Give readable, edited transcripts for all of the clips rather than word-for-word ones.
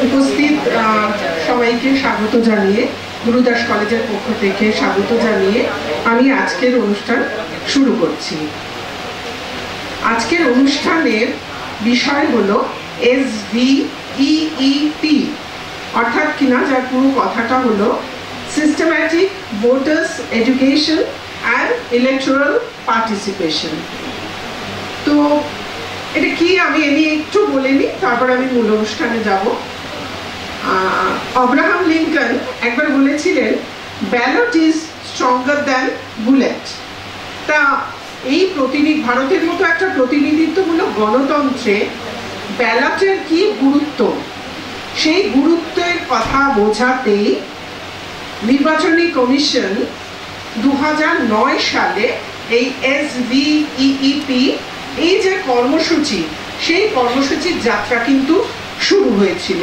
উপস্থিত সবাইকে স্বাগত জানিয়ে, গুরুদাস কলেজের পক্ষ থেকে স্বাগত জানিয়ে আমি আজকের অনুষ্ঠান শুরু করছি। আজকের অনুষ্ঠানের বিষয় হলো SVEEP, অর্থাৎ কিনা যার পুরো কথাটা হলো systematic voters education and electoral participation. তো এটা কি আমি এ নিয়ে একটু বলে নিই, তারপর আমি মূল অনুষ্ঠানে যাব। আব্রাহাম লিঙ্কন একবার বলেছিলেন, ballot is stronger than bullet. তা এই ভারতের মতো একটা প্রতিনিধিত্বমূলক গণতন্ত্রে ব্যালটের কি গুরুত্ব, সেই গুরুত্বের কথা বোঝাতেই নির্বাচনী কমিশন 2009 সালে এই SVEEP এই যে কর্মসূচি, সেই কর্মসূচির যাত্রা কিন্তু শুরু হয়েছিল।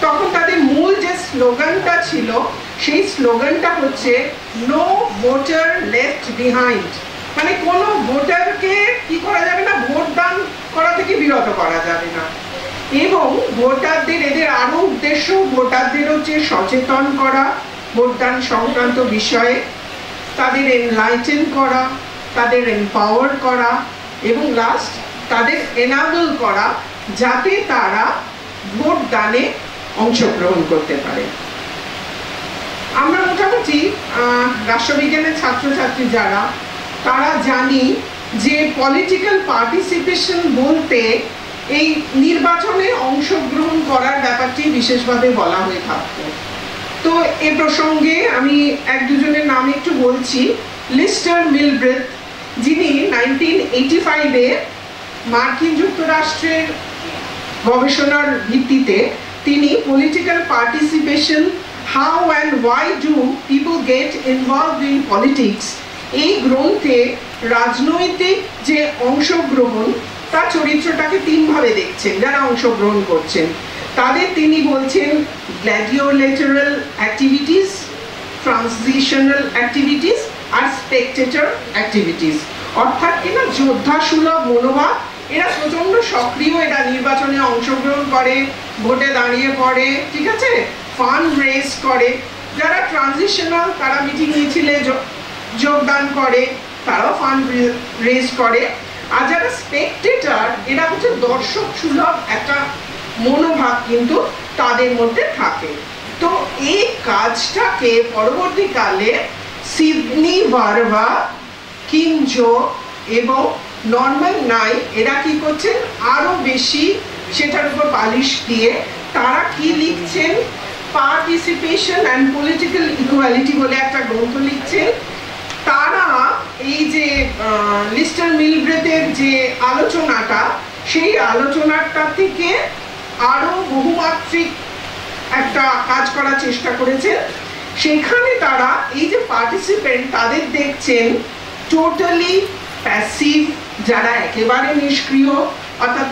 তখন তাদের মূল যে স্লোগানটা ছিল, সেই স্লোগানটা হচ্ছে নো ভোটার লেফট বিহাইন্ড, মানে কোনো ভোটারকে কি করা যাবে না, ভোট দান করা থেকে বিরত করা যাবে না। এবং ভোটারদের, এদের আরো উদ্দেশ্য ভোটারদের হচ্ছে সচেতন করা ভোটদান সংক্রান্ত বিষয়ে, তাদের এনলাইটেন করা, তাদের এম্পাওয়ার করা এবং লাস্ট তাদের এনাবল করা, যাতে তারা ভোট দানে অংশগ্রহণ করতে পারে। আমরা মোটামুটি রাষ্ট্রবিজ্ঞানের ছাত্রছাত্রী যারা, তারা জানি যে পলিটিক্যাল পার্টিসিপেশন বলতে এই নির্বাচনে অংশগ্রহণ করার ব্যাপারটি বিশেষভাবে বলা হয়ে থাকত। তো এ প্রসঙ্গে আমি এক দুজনের নাম একটু বলছি। লিস্টার মিলব্রেথ, যিনি 1985-এ মার্কিন যুক্তরাষ্ট্রের গবেষণার ভিত্তিতে তিনি political participation, how and why do people gate involved in politics, এই গ্রন্থে রাজনৈতিক যে অংশগ্রহণ তার চরিত্রটাকে তিনভাবে দেখছেন। যারা অংশগ্রহণ করছেন তাদের তিনি বলছেন গ্ল্যাডিওলেটারাল অ্যাক্টিভিটিস, ট্রানজিশনাল অ্যাক্টিভিটিস আর স্পেকটেটর অ্যাক্টিভিটিস। অর্থাৎ এরা যোদ্ধাসুলভ মনোভাব, এরা প্রচন্ড সক্রিয়, এরা নির্বাচনে অংশগ্রহণ করে, ভোটে দাঁড়িয়ে পড়ে, ঠিক আছে, ফান্ড রেজ করে। যারা ট্রানজিশনাল, তারা মিটিং মিছিলে যোগদান করে, তারাও ফান্ড রেজ করে। আর যারা স্পেকটেটর, এরা হচ্ছে দর্শক সুলভ একটা মনোভাব কিন্তু তাদের মধ্যে থাকে। তো এই কাজটাকে পরবর্তীকালে সিডনি ভার্বা, কিনজো এবং নরম্যান নাই এরা কি করছেন, আরো বেশি সেটার উপর পালিশ দিয়ে তারা কি লিখছেন, পার্টিসিপেশন অ্যান্ড পলিটিক্যাল ইকুয়ালিটি বলে একটা গ্রন্থ লিখছেন। তারা এই যে লিস্টার মিলব্রেথের যে আলোচনাটা, সেই আলোচনাটা থেকে আরো বহুমাত্রিক একটা কাজ করার চেষ্টা করেছেন। সেখানে তারা এই যে পার্টিসিপেন্ট, তাদের দেখছেন টোটালি প্যাসিভ, যারা একেবারে নিষ্ক্রিয়, অর্থাৎ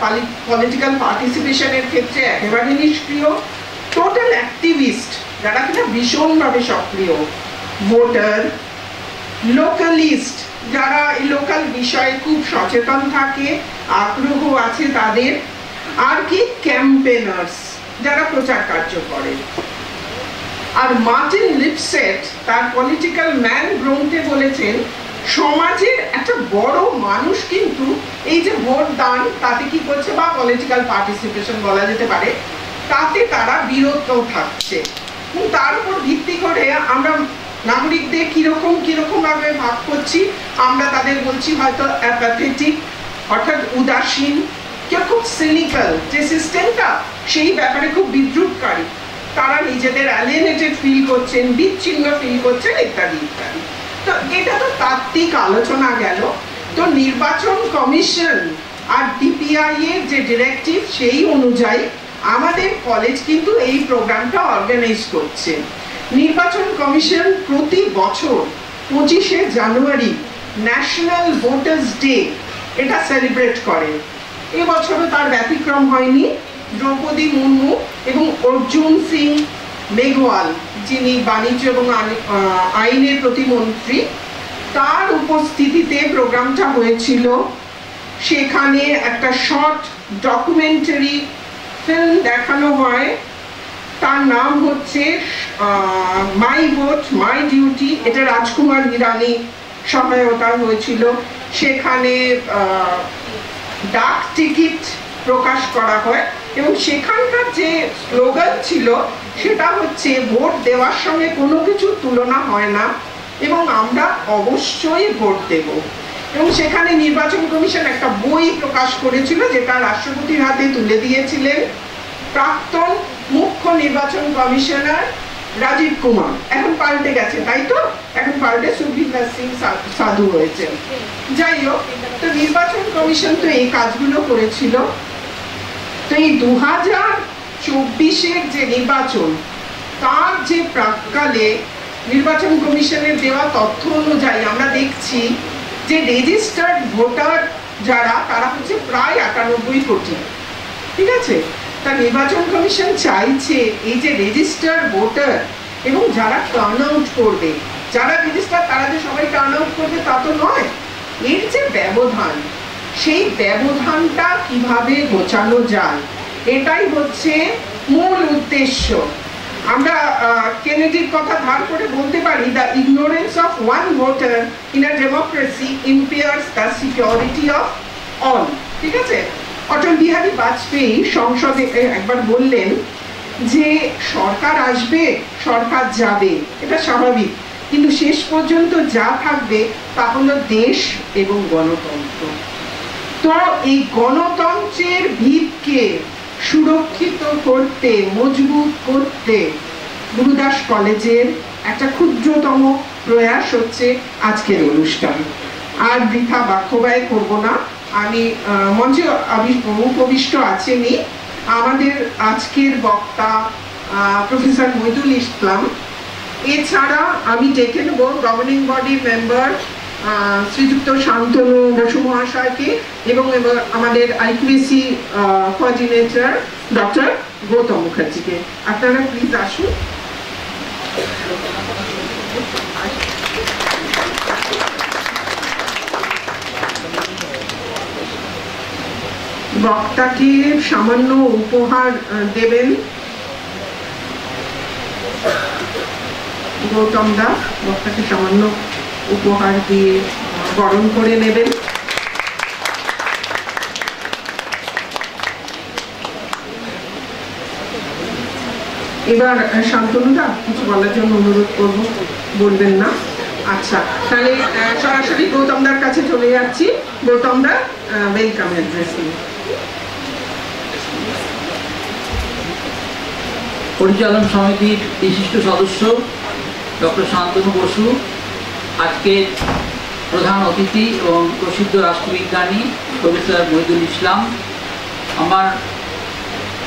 পলিটিক্যাল পার্টিসিপেশনের ক্ষেত্রে একেবারে নিষ্ক্রিয়, টোটাল অ্যাক্টিভিস্ট, যারা কিনা ভীষণভাবে সক্রিয়, ভোটার, লোকালিস্ট, যারা এই লোকাল বিষয়ে খুব সচেতন থাকে, আগ্রহ আছে তাদের, আর কি ক্যাম্পেনার্স, যারা প্রচার কার্য করে। আর মার্টিন লিপসেট তার পলিটিক্যাল ম্যান গ্রন্থে বলেছেন, সমাজের একটা বড় মানুষ কিন্তু এই যে ভোট দান তাতে কি করছে, বা পলিটিক্যাল পার্টিসিপেশন বলা যেতে পারে, তাতে তারা বিরত থাকছে। তার উপর ভিত্তি করে আমরা নাগরিকদের কিরকম ভাবে ভাগ করছি, আমরা তাদের বলছি হয়তো অ্যাপাথেটিক, অর্থাৎ উদাসীন, কেউ খুব সিনিক্যাল, যে সিস্টেমটা সেই ব্যাপারে খুব বিদ্রুপকারী, তারা নিজেদের অ্যালিয়েনেটেড ফিল করছেন, বিচ্ছিন্ন ফিল করছেন, ইত্যাদি ইত্যাদি। তো এটা তো তাত্ত্বিক আলোচনা গেল। তো নির্বাচন কমিশন আর DPI এর যে ডিরেক্টিভ, সেই অনুযায়ী আমাদের কলেজ কিন্তু এই প্রোগ্রামটা অর্গানাইজ করছে। নির্বাচন কমিশন প্রতি বছর 25শে জানুয়ারি ন্যাশনাল ভোটার্স ডে এটা সেলিব্রেট করে। এবছরও তার ব্যতিক্রম হয়নি। দ্রৌপদী মুর্মু এবং অর্জুন সিং মেঘওয়াল, যিনি বাণিজ্য এবং আইনের প্রতিমন্ত্রী, তার উপস্থিতিতে প্রোগ্রামটা হয়েছিল। সেখানে একটা শর্ট ডকুমেন্টারি ফিল্ম দেখানো হয়, তার নাম হচ্ছে মাই ভোট মাই ডিউটি। এটা রাজকুমার হিরানি সহায়তা হয়েছিল। সেখানে ডাক টিকিট প্রকাশ করা হয় এবং সেখানকার যে স্লোগান ছিল সেটা হচ্ছে ভোট দেওয়ার সঙ্গে কোনো কিছু তুলনা হয় না এবং আমরা অবশ্যই ভোট দেব। এবং সেখানে নির্বাচন কমিশন একটা বই প্রকাশ করেছিল যেটা রাষ্ট্রপতির হাতে তুলে দিয়েছিলেন প্রাক্তন মুখ্য নির্বাচন কমিশনার রাজীব কুমার। এখন পাল্টে গেছে, তাই তো? এখন পাল্টে সুখবিন্দর সিং সাধু হয়েছে। যাই হোক, তো নির্বাচন কমিশন তো এই কাজগুলো করেছিল। তো এই 2024-এর যে নির্বাচন, তার যে প্রাক্কালে নির্বাচন কমিশনের দেওয়া তথ্য অনুযায়ী আমরা দেখছি যে রেজিস্টার্ড ভোটার যারা, তারা হচ্ছে প্রায় 98 কোটি। ঠিক আছে? তা নির্বাচন কমিশন চাইছে এই যে রেজিস্টার্ড ভোটার এবং যারা টার্ন আউট করবে, যারা রেজিস্টার তারা যে সবাই টার্ন আউট করবে তা তো নয়, এর যে ব্যবধান, সেই ব্যবধানটা কিভাবে ঘোচানো যায়, এটাই হচ্ছে মূল উদ্দেশ্য। আমরা কেনেডির কথা ধার করে বলতে পারি, the ignorance of one voter in a democracy impairs the security of all. ঠিক আছে? অটল বিহারী বাজপেয়ী সংসদে একবার বললেন যে সরকার আসবে, সরকার যাবে, এটা স্বাভাবিক, কিন্তু শেষ পর্যন্ত যা থাকবে তা হলো দেশ এবং গণতন্ত্র। তো এই গণতন্ত্রের ভিতকে সুরক্ষিত করতে, মজবুত করতে গুরুদাস কলেজের একটা ক্ষুদ্রতম প্রয়াস হচ্ছে আজকের অনুষ্ঠান। আর বৃথা বাক্য ব্যয় করবো না। আমি মঞ্চে উপবিষ্ট আছেনই আমাদের আজকের বক্তা প্রফেসর মইদুল ইসলাম। এছাড়া আমি ডেকে নেব গভর্নিং বডির মেম্বার শ্রীযুক্ত শান্তনু বসু মহাশয়কে এবং আমাদের আইকিউএসি কোঅর্ডিনেটর ডক্টর গৌতম মুখার্জিকে। আপনারা প্লিজ আসুন। বক্তাকে সামান্য উপহার দেবেন গৌতম দা, বক্তাকে সামান্য উপহার দিয়ে বরণ করে নেবেন। এবার শান্তনুদা কিছু বলার জন্য অনুরোধ করব, বলবেন না? আচ্ছা, তাহলে সরাসরি গৌতমদার কাছে চলে যাচ্ছি। গৌতমদা ওয়েলকাম অ্যাড্রেস। পরিচালন সমিতির বিশিষ্ট সদস্য ডক্টর শান্তনু বসু, আজকে প্রধান অতিথি এবং প্রসিদ্ধ রাষ্ট্রবিজ্ঞানী প্রফেসর মইদুল ইসলাম, আমার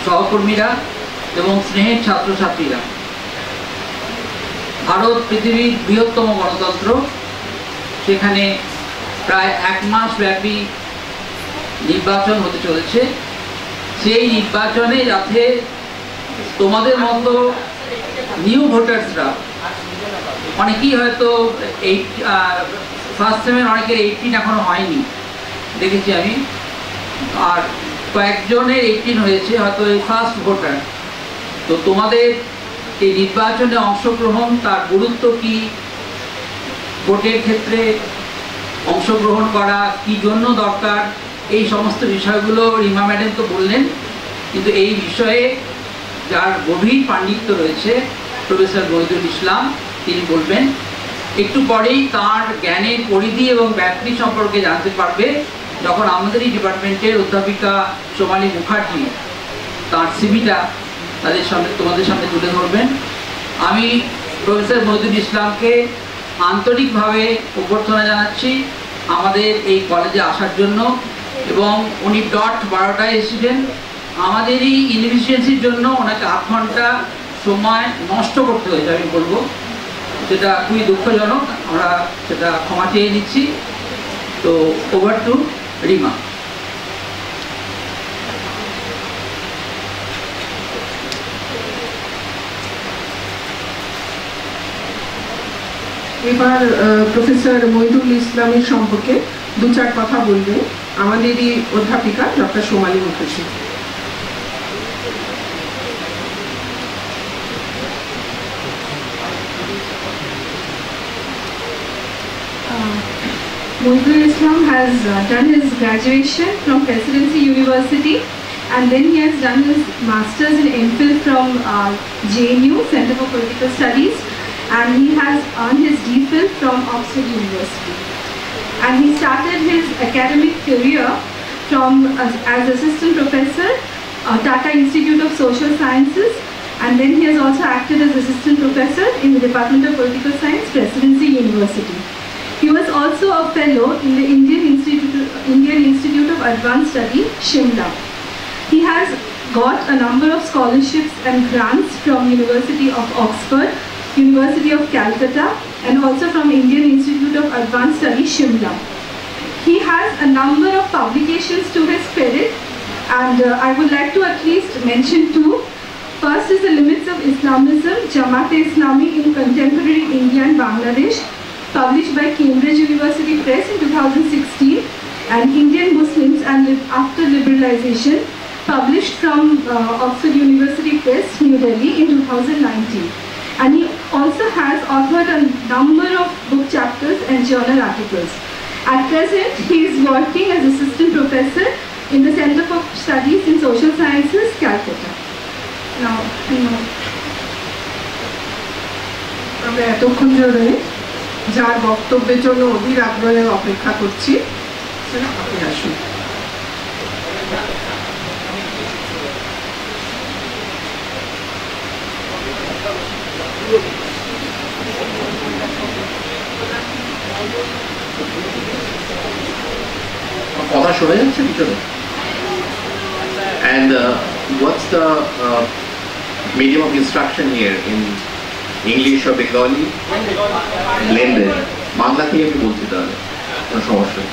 সহকর্মীরা এবং স্নেহের ছাত্রছাত্রীরা, ভারত পৃথিবীর বৃহত্তম গণতন্ত্র। সেখানে প্রায় 1 মাস ব্যাপী নির্বাচন হতে চলেছে। সেই নির্বাচনে যাতে তোমাদের মতো নিউ ভোটার্সরা, অনেকেই হয়তো ফার্স্ট সেমের অনেকের 18 এখনো হয়নি দেখেছি আমি, আর কয়েকজনের 18 হয়েছে, হয়তো এই ফার্স্ট ভোটার। তো তোমাদের এই নির্বাচনে অংশগ্রহণ, তার গুরুত্ব কি, ভোটের ক্ষেত্রে অংশগ্রহণ করা কি জন্য দরকার, এই সমস্ত বিষয়গুলো রিমা ম্যাডাম তো বললেন, কিন্তু এই বিষয়ে যার গভীর পাণ্ডিত্য রয়েছে প্রফেসর মইদুল ইসলাম, তিনি বলবেন। একটু পরেই তার জ্ঞানের পরিধি এবং ব্যাপ্তি সম্পর্কে জানতে পারবে যখন আমাদের এই ডিপার্টমেন্টের অধ্যাপিকা সোমালী মুখার্জি তার সিভিটা তোমাদের সামনে তুলে ধরবেন। আমি প্রফেসর মইদুল ইসলামকে আন্তরিকভাবে অভ্যর্থনা জানাচ্ছি আমাদের এই কলেজে আসার জন্য, এবং উনি ডট 12টায় এসেছিলেন। আমাদের এই ইনএফিসিয়েন্সির জন্য ওনাকে 8 ঘন্টা সময় নষ্ট করতে হয়েছে, আমি বলবো সেটা খুবই দুঃখজনক, আমরা সেটা ক্ষমা চেয়ে নিচ্ছি। তো ওভার টু রিমা। এবার প্রফেসর মইদুল ইসলামের সম্পর্কে 2-4 কথা বলবেন আমাদেরই অধ্যাপিকা doctor Somali Mukherjee. Muhyiddin Islam has done his graduation from Presidency University, and then he has done his Masters in MPhil from JNU, Center for Political Studies, and he has earned his DPhil from Oxford University. And he started his academic career from as assistant professor Tata Institute of Social Sciences, and then he has also acted as assistant professor in the Department of Political Science, Presidency University. He was also a fellow in the Indian Institute of Advanced Study, Shimla. He has got a number of scholarships and grants from University of Oxford, University of Calcutta, and also from Indian Institute of Advanced Study, Shimla. He has a number of publications to his credit, and I would like to at least mention two. First is The Limits of Islamism, Jamaat-e-Islami in Contemporary India and Bangladesh, published by Cambridge University Press in 2016, and Indian Muslims and After Liberalization, published from Oxford University Press, New Delhi in 2019. And he also has authored a number of book chapters and journal articles. At present, he is working as assistant professor in the Center for Studies in Social Sciences, Calcutta. Now, আমরা এতক্ষণ ধরে যার বক্তব্যের জন্য অধীর আগ্রহে অপেক্ষা করছি, আপনি আসুন। কথা শোনা যাচ্ছে পিছনে? And what's the medium of instruction here in English or Bengali? Blended. Bangla থেকে আমি বলছি, তাহলে কোনো সমস্যা নেই।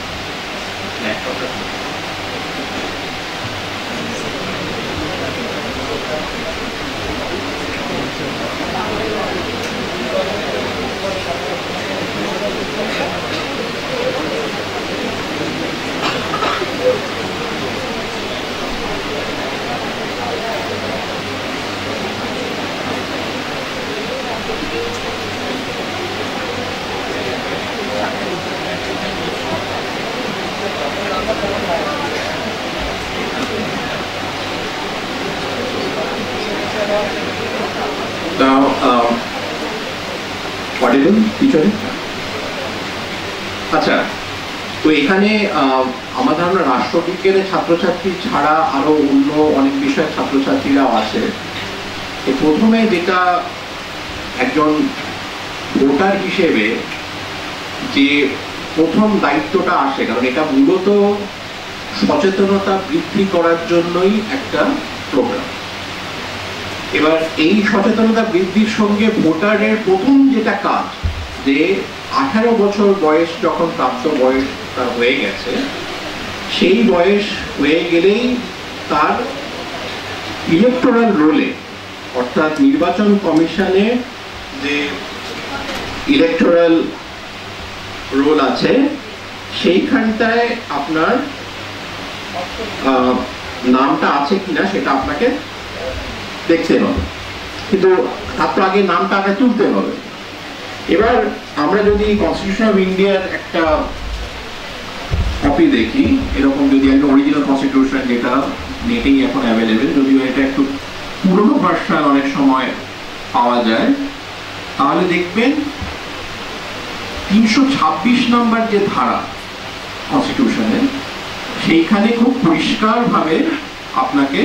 Now, audible, teacher? আচ্ছা, তো এখানে আমার ধারণা রাষ্ট্রবিজ্ঞানের ছাত্রছাত্রী ছাড়া আরো অন্য অনেক বিষয়ের ছাত্রছাত্রীরাও আছে। তো প্রথমে যেটা একজন ভোটার হিসেবে যে প্রথম দায়িত্বটা আসে, কারণ এটা মূলত সচেতনতা বৃদ্ধি করার জন্যই একটা প্রোগ্রাম। এবার এই সচেতনতা বৃদ্ধির সঙ্গে ভোটারের প্রথম যেটা কাজ, যে 18 বছর বয়স যখন প্রাপ্ত বয়স তার হয়ে গেছে, সেই বয়স হয়ে গেলেই তার ইলেকটোরাল রোলে, অর্থাৎ নির্বাচন কমিশনে যে ইলেকটোরাল রোল আছে সেইখানটায় আপনার নামটা আছে কিনা সেটা আপনাকে দেখতে হবে, কিন্তু তার তো আগে নামটা আগে তুলতে হবে। এবার আমরা যদি কনস্টিটিউশন অফ ইন্ডিয়ার একটা কপি দেখি, এরকম যদি একটা অরিজিনাল কনস্টিটিউশন যেটা নেটেই এখন অ্যাভেলেবেল, যদিও এটা একটু পুরনো ভার্সন অনেক সময় পাওয়া যায়, তাহলে দেখবেন 326 নম্বর যে ধারা কনস্টিটিউশনে, সেইখানে খুব পরিষ্কারভাবে আপনাকে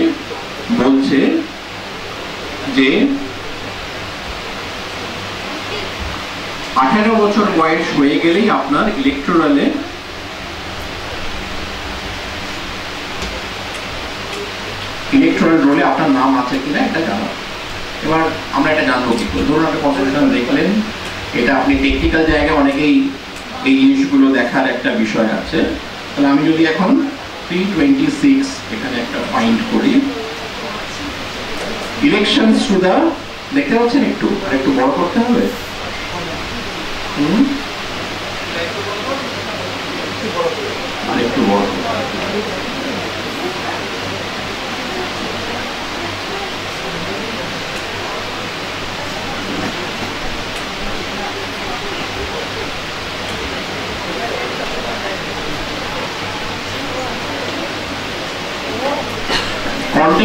বলছে যে 18 বছর বয়স হয়ে গেলেই আপনার ইলেকটোরাল রোলে আপনার নাম আছে কিনা এটা জানা। এবার আমরা এটা জানবো কি করে? ধরুন আপনি কনস্টিটিউশন দেখলেন, এটা আপনি টেকনিক্যাল জায়গায় অনেকেই এই জিনিসগুলো দেখার একটা বিষয় আছে। তাহলে আমি যদি এখন 326 এখানে একটা ফাইন্ড করি, ইলেকশনস টু দা, দেখতে পাচ্ছেন একটু আর একটু বড় করতে হবে, আর একটু বড় করতে হবে।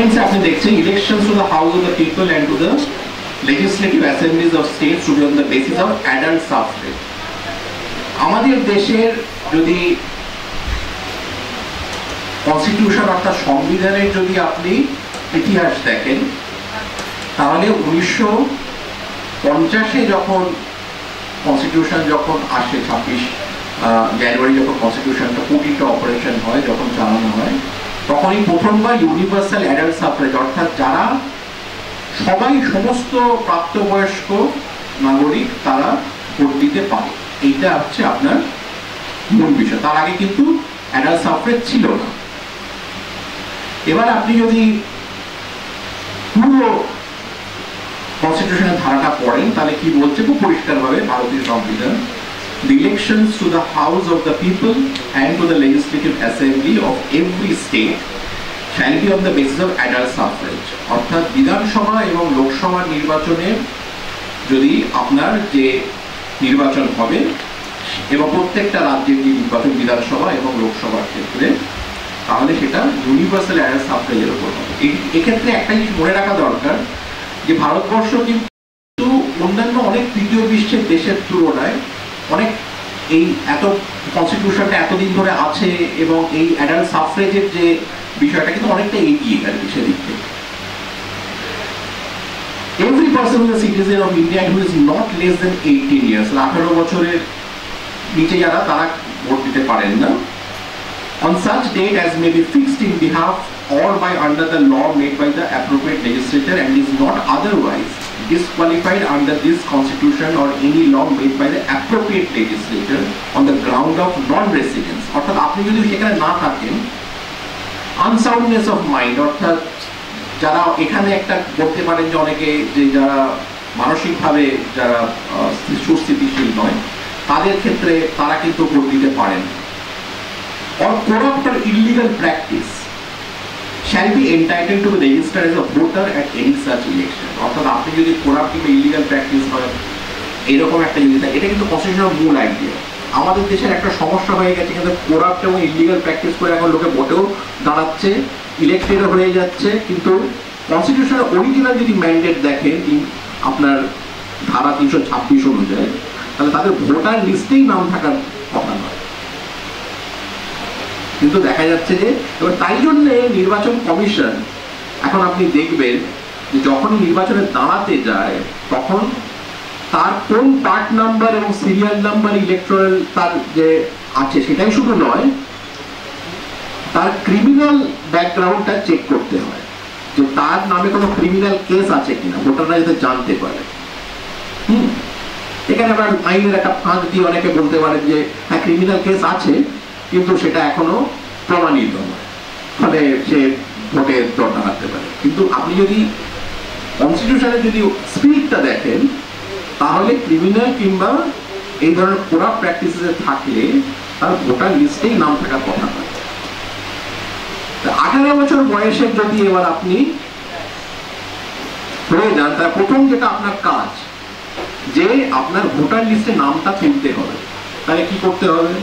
সেকেন্ডসে আপনি দেখছেন elections to the house of the people and to the legislative assemblies of states to be on the basis of adult suffrage. আমাদের দেশের যদি কনস্টিটিউশন অর্থাৎ সংবিধানের যদি আপনি ইতিহাস দেখেন, তাহলে 1950 যখন কনস্টিটিউশন যখন আসে, 26 জানুয়ারি যখন কনস্টিটিউশনটা কোটিটা অপারেশন হয়, যখন চালানো হয়, তখনই প্রথমবার ইউনিভার্সাল অ্যাডাল্ট সাফ্রেজ অর্থাৎ যারা সবাই সমস্ত প্রাপ্তবয়স্ক নাগরিক তারা ভোট দিতে পারে, এইটা হচ্ছে আপনার মূল বিষয়। তার আগে কিন্তু অ্যাডাল্ট সাফ্রেজ ছিল না। এবার আপনি যদি পুরো কনস্টিটিউশনের ধারাটা পড়েন তাহলে কি বলছে খুব পরিষ্কারভাবে ভারতীয় সংবিধান, the elections to the house of the people and to the legislative assembly of every state shall be on the basis of adult suffrage। অর্থাৎ বিধানসভা এবং লোকসভা নির্বাচনে যদি আপনার যে নির্বাচন হবে এবং প্রত্যেকটা রাজ্যের যে নির্বাচন বিধানসভা এবং লোকসভার ক্ষেত্রে, তাহলে সেটা ইউনিভার্সাল অ্যাডাল্ট সাফ্রেজের উপর হবে। এক্ষেত্রে একটা জিনিস মনে রাখা দরকার যে ভারতবর্ষ কিন্তু অন্যান্য অনেক তৃতীয় বিশ্বের দেশের তুলনায় অনেক এই এত কনস্টিটিউশনটা এতদিন ধরে আছে এবং এই অ্যাডাল্ট সাফ্রেজের যে বিষয়টা কিন্তু অনেকটা এগিয়ে আর কি সেদিক থেকে। Every person who is a citizen of India and who is not less than 18 years, 18 বছরের নিচে যারা, তারা ভোট দিতে পারেন না, on such date as may be fixed in behalf or by under the law made by the appropriate legislature and is not otherwise disqualified under this constitution or any law made by the appropriate legislature on the ground of non-residence। অর্থাৎ আপনি যদি সেখানে না থাকেন, আনসাউন্ডনেস of mind, অর্থাৎ যারা এখানে একটা বলতে পারেন যে অনেকে যে যারা মানসিকভাবে যারা সুস্থিতিশীল নয়, তাদের ক্ষেত্রে তারা কিন্তু ভোট দিতে পারেন। or corrupt or illegal practice shall be entitled to register as a voter at any such election। অর্থাৎ আপনি যদি corrupt কিংবা ইলিগাল প্র্যাকটিস হয় এরকম একটা যদি থাকে, এটা কিন্তু কনস্টিটিউশনের মূল আইডিয়া। আমাদের দেশের একটা সমস্যা হয়ে গেছে, কিন্তু করাপ্ট এবং ইলিগাল প্র্যাকটিস করে এখন লোকে ভোটেও দাঁড়াচ্ছে, ইলেক্টেডও হয়ে যাচ্ছে, কিন্তু কনস্টিটিউশনের অরিজিনাল যদি ম্যান্ডেট দেখেন আপনার ধারা 326 অনুযায়ী, তাহলে তাদের ভোটার লিস্টেই নাম থাকার কথা নয়। কিন্তু দেখা যাচ্ছে যে এবার তাই জন্যে নির্বাচন কমিশন এখন আপনি দেখবেন যে যখনই নির্বাচনে দাঁড়াতে যায় তখন তার কোন পার্ট নাম্বার এবং সিরিয়াল নাম্বার ইলেকট্রাল তার যে আছে সেটাই শুধু নয়, তার ক্রিমিনাল ব্যাকগ্রাউন্ডটা চেক করতে হয় যে তার নামে কোনো ক্রিমিনাল কেস আছে কিনা, ভোটাররা যাতে জানতে পারে। এখানে আবার আইনের একটা ফাঁক দিয়ে অনেকে বলতে পারেন যে হ্যাঁ ক্রিমিনাল কেস আছে কিন্তু সেটা এখনো প্রমাণিত নয়, ফলে সে ভোটে দর দাঁড়াতে পারে। কিন্তু আপনি যদি কনস্টিটিউশনের যদি স্পিরিটটা দেখেন, তাহলে ক্রিমিনাল কিংবা এই ধরনের করাপ্ট প্র্যাকটিসে থাকলে তার ভোটার লিস্টেই নাম থাকার কথা নয়। 18 বছর বয়সের যদি এবার আপনি হয়ে যান, তার প্রথম যেটা আপনার কাজ যে আপনার ভোটার লিস্টে নামটা তুলতে হবে। তাহলে কি করতে হবে?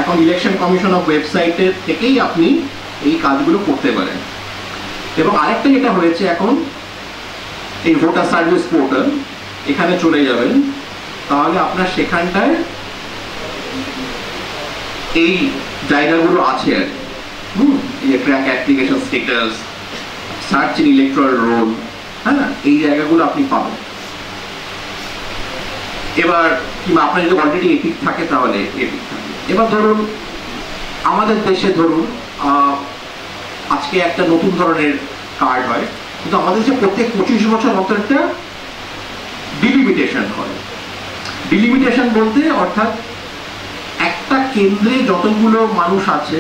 এখন ইলেকশন কমিশন অফ ওয়েবসাইটের থেকেই আপনি এই কাজগুলো করতে পারেন। এবং আরেকটা যেটা হয়েছে এখন এই ভোটার সার্ভিস পোর্টাল, এখানে চলে যাবেন, তাহলে আপনার সেখানটায় এই জায়গাগুলো আছে আর কি, track application status, search in electoral roll, হ্যাঁ, এই জায়গাগুলো আপনি পাবেন। এবার কিংবা আপনার যদি অলরেডি এপিক থাকে তাহলে এপিক থাকে। এবার ধরুন আমাদের দেশে ধরুন আজকে একটা নতুন ধরনের কার্ড হয়, কিন্তু আমাদের দেশে প্রত্যেক 25 বছর অন্তর একটা ডিলিমিটেশন হয়। ডিলিমিটেশন বলতে অর্থাৎ একটা কেন্দ্রে যতগুলো মানুষ আছে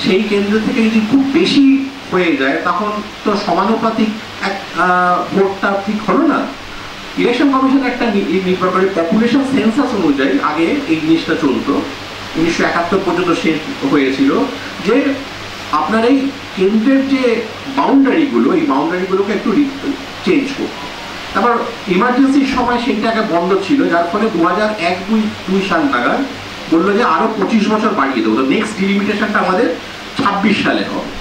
সেই কেন্দ্র থেকে যদি খুব বেশি হয়ে যায় তখন তো সমানুপাতিক এক ভোটটা ঠিক হলো না। ইলেকশন কমিশন একটা নির্ভর করে পপুলেশন সেন্সাস অনুযায়ী আগে এই জিনিসটা চলতো, 1971 পর্যন্ত শেষ হয়েছিল, যে আপনার এই কেন্দ্রের যে বাউন্ডারিগুলো, এই বাউন্ডারিগুলোকে একটু চেঞ্জ করতো। তারপর ইমার্জেন্সির সময় সেইটাকে বন্ধ ছিল, যার ফলে 2001-2 সাল নাগাদ বললো যে আরো 25 বছর বাড়িয়ে দেবো, তো নেক্সট ডিলিমিটেশনটা আমাদের 26 সালে হবে।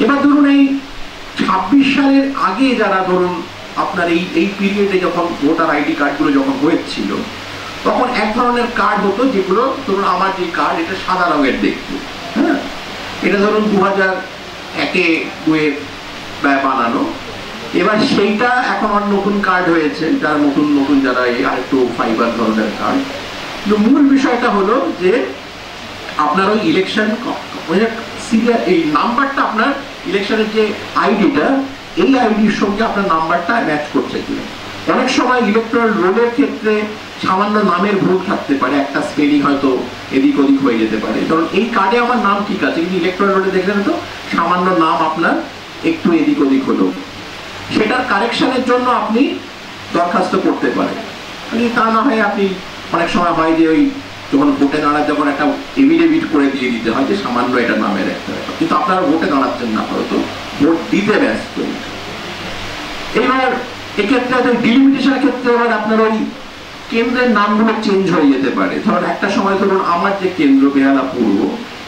এবার ধরুন এই 26 সালের আগে যারা ধরুন আপনার এই পিরিয়ডে যখন ভোটার আইডি কার্ডগুলো যখন হয়েছিল, তখন এক ধরনের কার্ড হতো যেগুলো ধরুন আমার যে কার্ড এটা সাদা রঙের দেখতে, হ্যাঁ, এটা ধরুন 2001-2 বানানো। এবার সেইটা এখন আর নতুন কার্ড হয়েছে, যারা নতুন যারা আরেকটু ফাইবার ধরনের কার্ড। কিন্তু মূল বিষয়টা হলো যে আপনার ওই ইলেকশন সিরিয়াল, এই নাম্বারটা আপনার ইলেকশনের যে আইডিটা, এই আইডির সঙ্গে আপনার নাম্বারটা ম্যাচ করছে কিনা। অনেক সময় ইলেকট্রাল রোলের ক্ষেত্রে সামান্য নামের ভুল থাকতে পারে, একটা স্পেলিং হয়তো এদিক ওদিক হয়ে যেতে পারে। ধরুন এই কার্ডে আমার নাম ঠিক আছে, কিন্তু ইলেকট্রাল রোলে দেখলেন তো সামান্য নাম আপনার একটু এদিক ওদিক হলো, সেটার কারেকশনের জন্য আপনি দরখাস্ত করতে পারেন। তা না হয় আপনি অনেক সময় হয় যে ওই যখন ভোটে দাঁড়ায় যখন একটা এফিডেভিট করে দিয়ে দিতে হয় যে সামান্য এটা নামের একটা, কিন্তু আপনারা ভোটে দাঁড়াচ্ছেন না, হয়তো ভোট দিতে ব্যস্ত। এবার এক্ষেত্রে ডিলিমিটেশনের ক্ষেত্রে এবার আপনার ওই কেন্দ্রের নামগুলো চেঞ্জ হয়ে যেতে পারে। ধরুন একটা সময় ধরুন আমার যে কেন্দ্র বেহালা পূর্ব,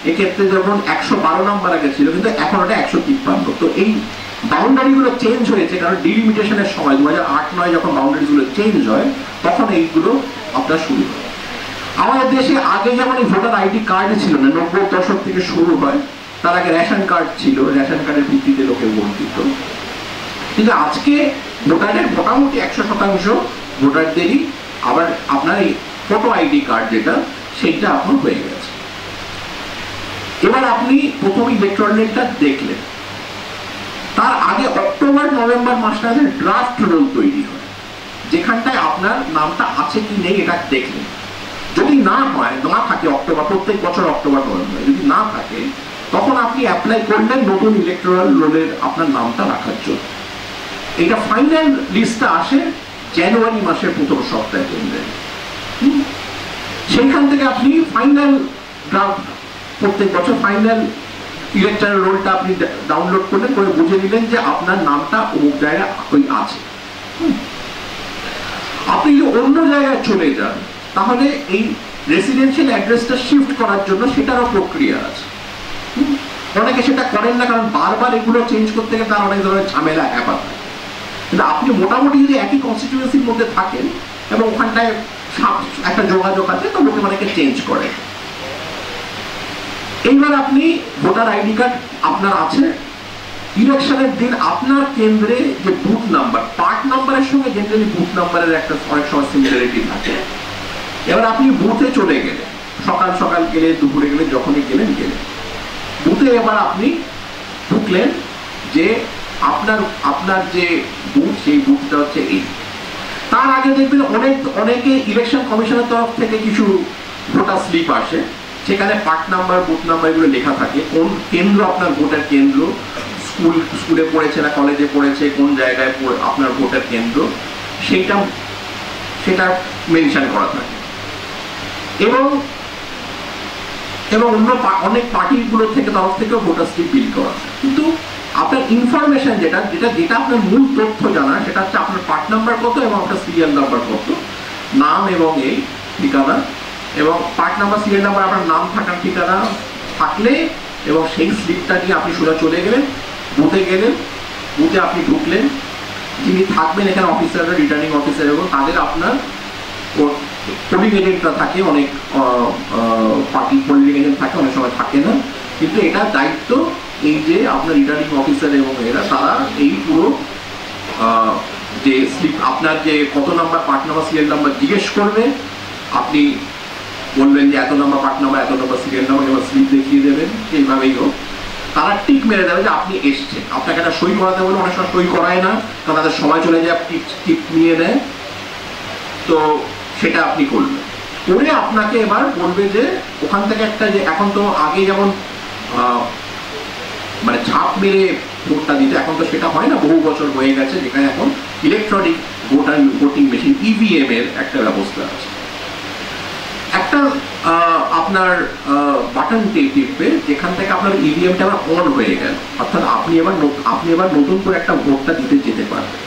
এক্ষেত্রে যখন 112 নম্বর আগে ছিল, কিন্তু এখন ওটা 153। তো এই বাউন্ডারি গুলো চেঞ্জ হয়েছে, কারণ ডিলিমিটেশনের সময় 2008-9 যখন বাউন্ডারি গুলো চেঞ্জ হয়, তখন এইগুলো আপনার শুরু হয়। আমাদের দেশে আগে যেমন ভোটার আইডি কার্ড ছিল না, 90-র দশক থেকে শুরু হয়, তার আগে রেশন কার্ড ছিল, রেশন কার্ডের ভিত্তিতে লোকে ভোট দিত। কিন্তু আজকে ভোটারের মোটামুটি 100% ভোটারদেরই আবার আপনার এই ফটো আইডি কার্ড যেটা, সেইটা আপনার হয়ে গেছে। এবার আপনি প্রথম ইলেকট্রনিকটা দেখলেন, তার আগে অক্টোবর-নভেম্বর মাসটাতে ড্রাফট রোল তৈরি হয়, যেখানটায় আপনার নামটা আছে কি নেই এটা দেখলেন। যদি না থাকে অক্টোবর, প্রত্যেক বছর অক্টোবর-নভেম্বর যদি না থাকে, তখন আপনি অ্যাপ্লাই করলেন নতুন ইলেকট্রাল রোলের আপনার নামটা রাখার জন্য। এটা ফাইনাল লিস্টটা আসে জানুয়ারি মাসের প্রথম সপ্তাহে কেন্দ্রে। সেইখান থেকে আপনি ফাইনাল ড্রাফট, প্রত্যেক বছর ফাইনাল ইলেকট্রাল রোলটা আপনি ডাউনলোড করলেন, করে বুঝে নিলেন যে আপনার নামটা অমুক জায়গায় ওই আছে। আপনি যদি অন্য জায়গায় চলে যান, তাহলে এই রেসিডেন্সিয়াল অ্যাড্রেসটা শিফট করার জন্য সেটারও প্রক্রিয়া আছে। অনেকে সেটা করেন না, কারণ বারবার এগুলো চেঞ্জ করতে গেলে তার অনেক ধরনের ঝামেলা হ্যাপা থাকে। কিন্তু আপনি মোটামুটি যদি একই কনস্টিটিউয়েন্সির মধ্যে থাকেন এবং ওখানটায় একটা যোগাযোগ আছে, তো লোকে অনেকে চেঞ্জ করে। এইবার আপনি ভোটার আইডি কার্ড আপনার আছে, ইলেকশনের দিন আপনার কেন্দ্রে যে বুথ নাম্বার, পার্ট নাম্বারের সঙ্গে জেনারেলি বুথ নাম্বারের একটা অনেক সময় সিমিলারিটি থাকে। এবার আপনি বুথে চলে গেলেন, সকাল সকাল গেলে, দুপুরে গেলে, যখনই গেলেন বুথে। এবার আপনি ঢুকলেন যে আপনার যে বুথ, সেই বুথটা হচ্ছে এই। তার আগে দেখবেন অনেকে ইলেকশন কমিশনের তরফ থেকে কিছু ভোটার স্লিপ আসে, সেখানে পার্ট নাম্বার, বুথ নাম্বার এগুলো লেখা থাকে, কোন কেন্দ্র আপনার ভোটার কেন্দ্র, স্কুলে পড়েছে না কলেজে পড়েছে, কোন জায়গায় আপনার ভোটার কেন্দ্র, সেটা মেনশন করা থাকে। এবং অন্য অনেক পার্টিগুলোর থেকে তরফ থেকেও ভোটার স্লিপ বিল করা। কিন্তু আপনার ইনফরমেশন যেটা আপনার মূল তথ্য জানা, সেটা হচ্ছে আপনার পার্ট নাম্বার কত এবং আপনার সিরিয়াল নাম্বার কত, নাম এবং এই ঠিকানা, এবং পার্ট নাম্বার, সিরিয়াল নাম্বার, আপনার নাম থাকার ঠিকানা থাকলে, এবং সেই স্লিপটা নিয়ে আপনি সোজা চলে গেলেন, বুথে আপনি ঢুকলেন। যিনি থাকবেন এখানে অফিসাররা, রিটার্নিং অফিসার, এবং তাদের আপনার পোলিং এজেন্টরা থাকে, অনেক পার্টি পোলিং এজেন্ট থাকে, অনেক সময় থাকে না, কিন্তু এটা দায়িত্ব এই যে আপনার রিটার্নিং অফিসার এবং এরা, তারা এই পুরো যে স্লিপ আপনার যে কত number part number serial number জিজ্ঞেস করবে, আপনি বলবেন যে এত নাম্বার পার্ট নাম্বার, এত নাম্বার সিরিয়াল নাম্বার, এবার স্লিপ দেখিয়ে দেবেন। এইভাবেই হোক তারা টিক মেরে দেবে যে আপনি এসছেন। আপনাকে একটা সই করাতে বলে, অনেক সময় সই করায় না, কারণ তাদের সময় চলে যায়, টিক নিয়ে নেয়। তো সেটা আপনি করবেন, করে আপনাকে এবার বলবে যে ওখান থেকে একটা, যে এখন তো আগে যেমন মানে ছাপ মেরে ভোটটা দিতে, এখন তো সেটা হয় না, বহু বছর হয়ে গেছে, যেখানে এখন ইলেকট্রনিক ভোটিং মেশিন, ইভিএম এর একটা ব্যবস্থা আছে। একটা আপনার বাটন টিপবে, যেখান থেকে আপনার ইভিএমটা আবার অন হয়ে গেল, অর্থাৎ আপনি এবার নতুন করে একটা ভোটটা দিতে যেতে পারবেন।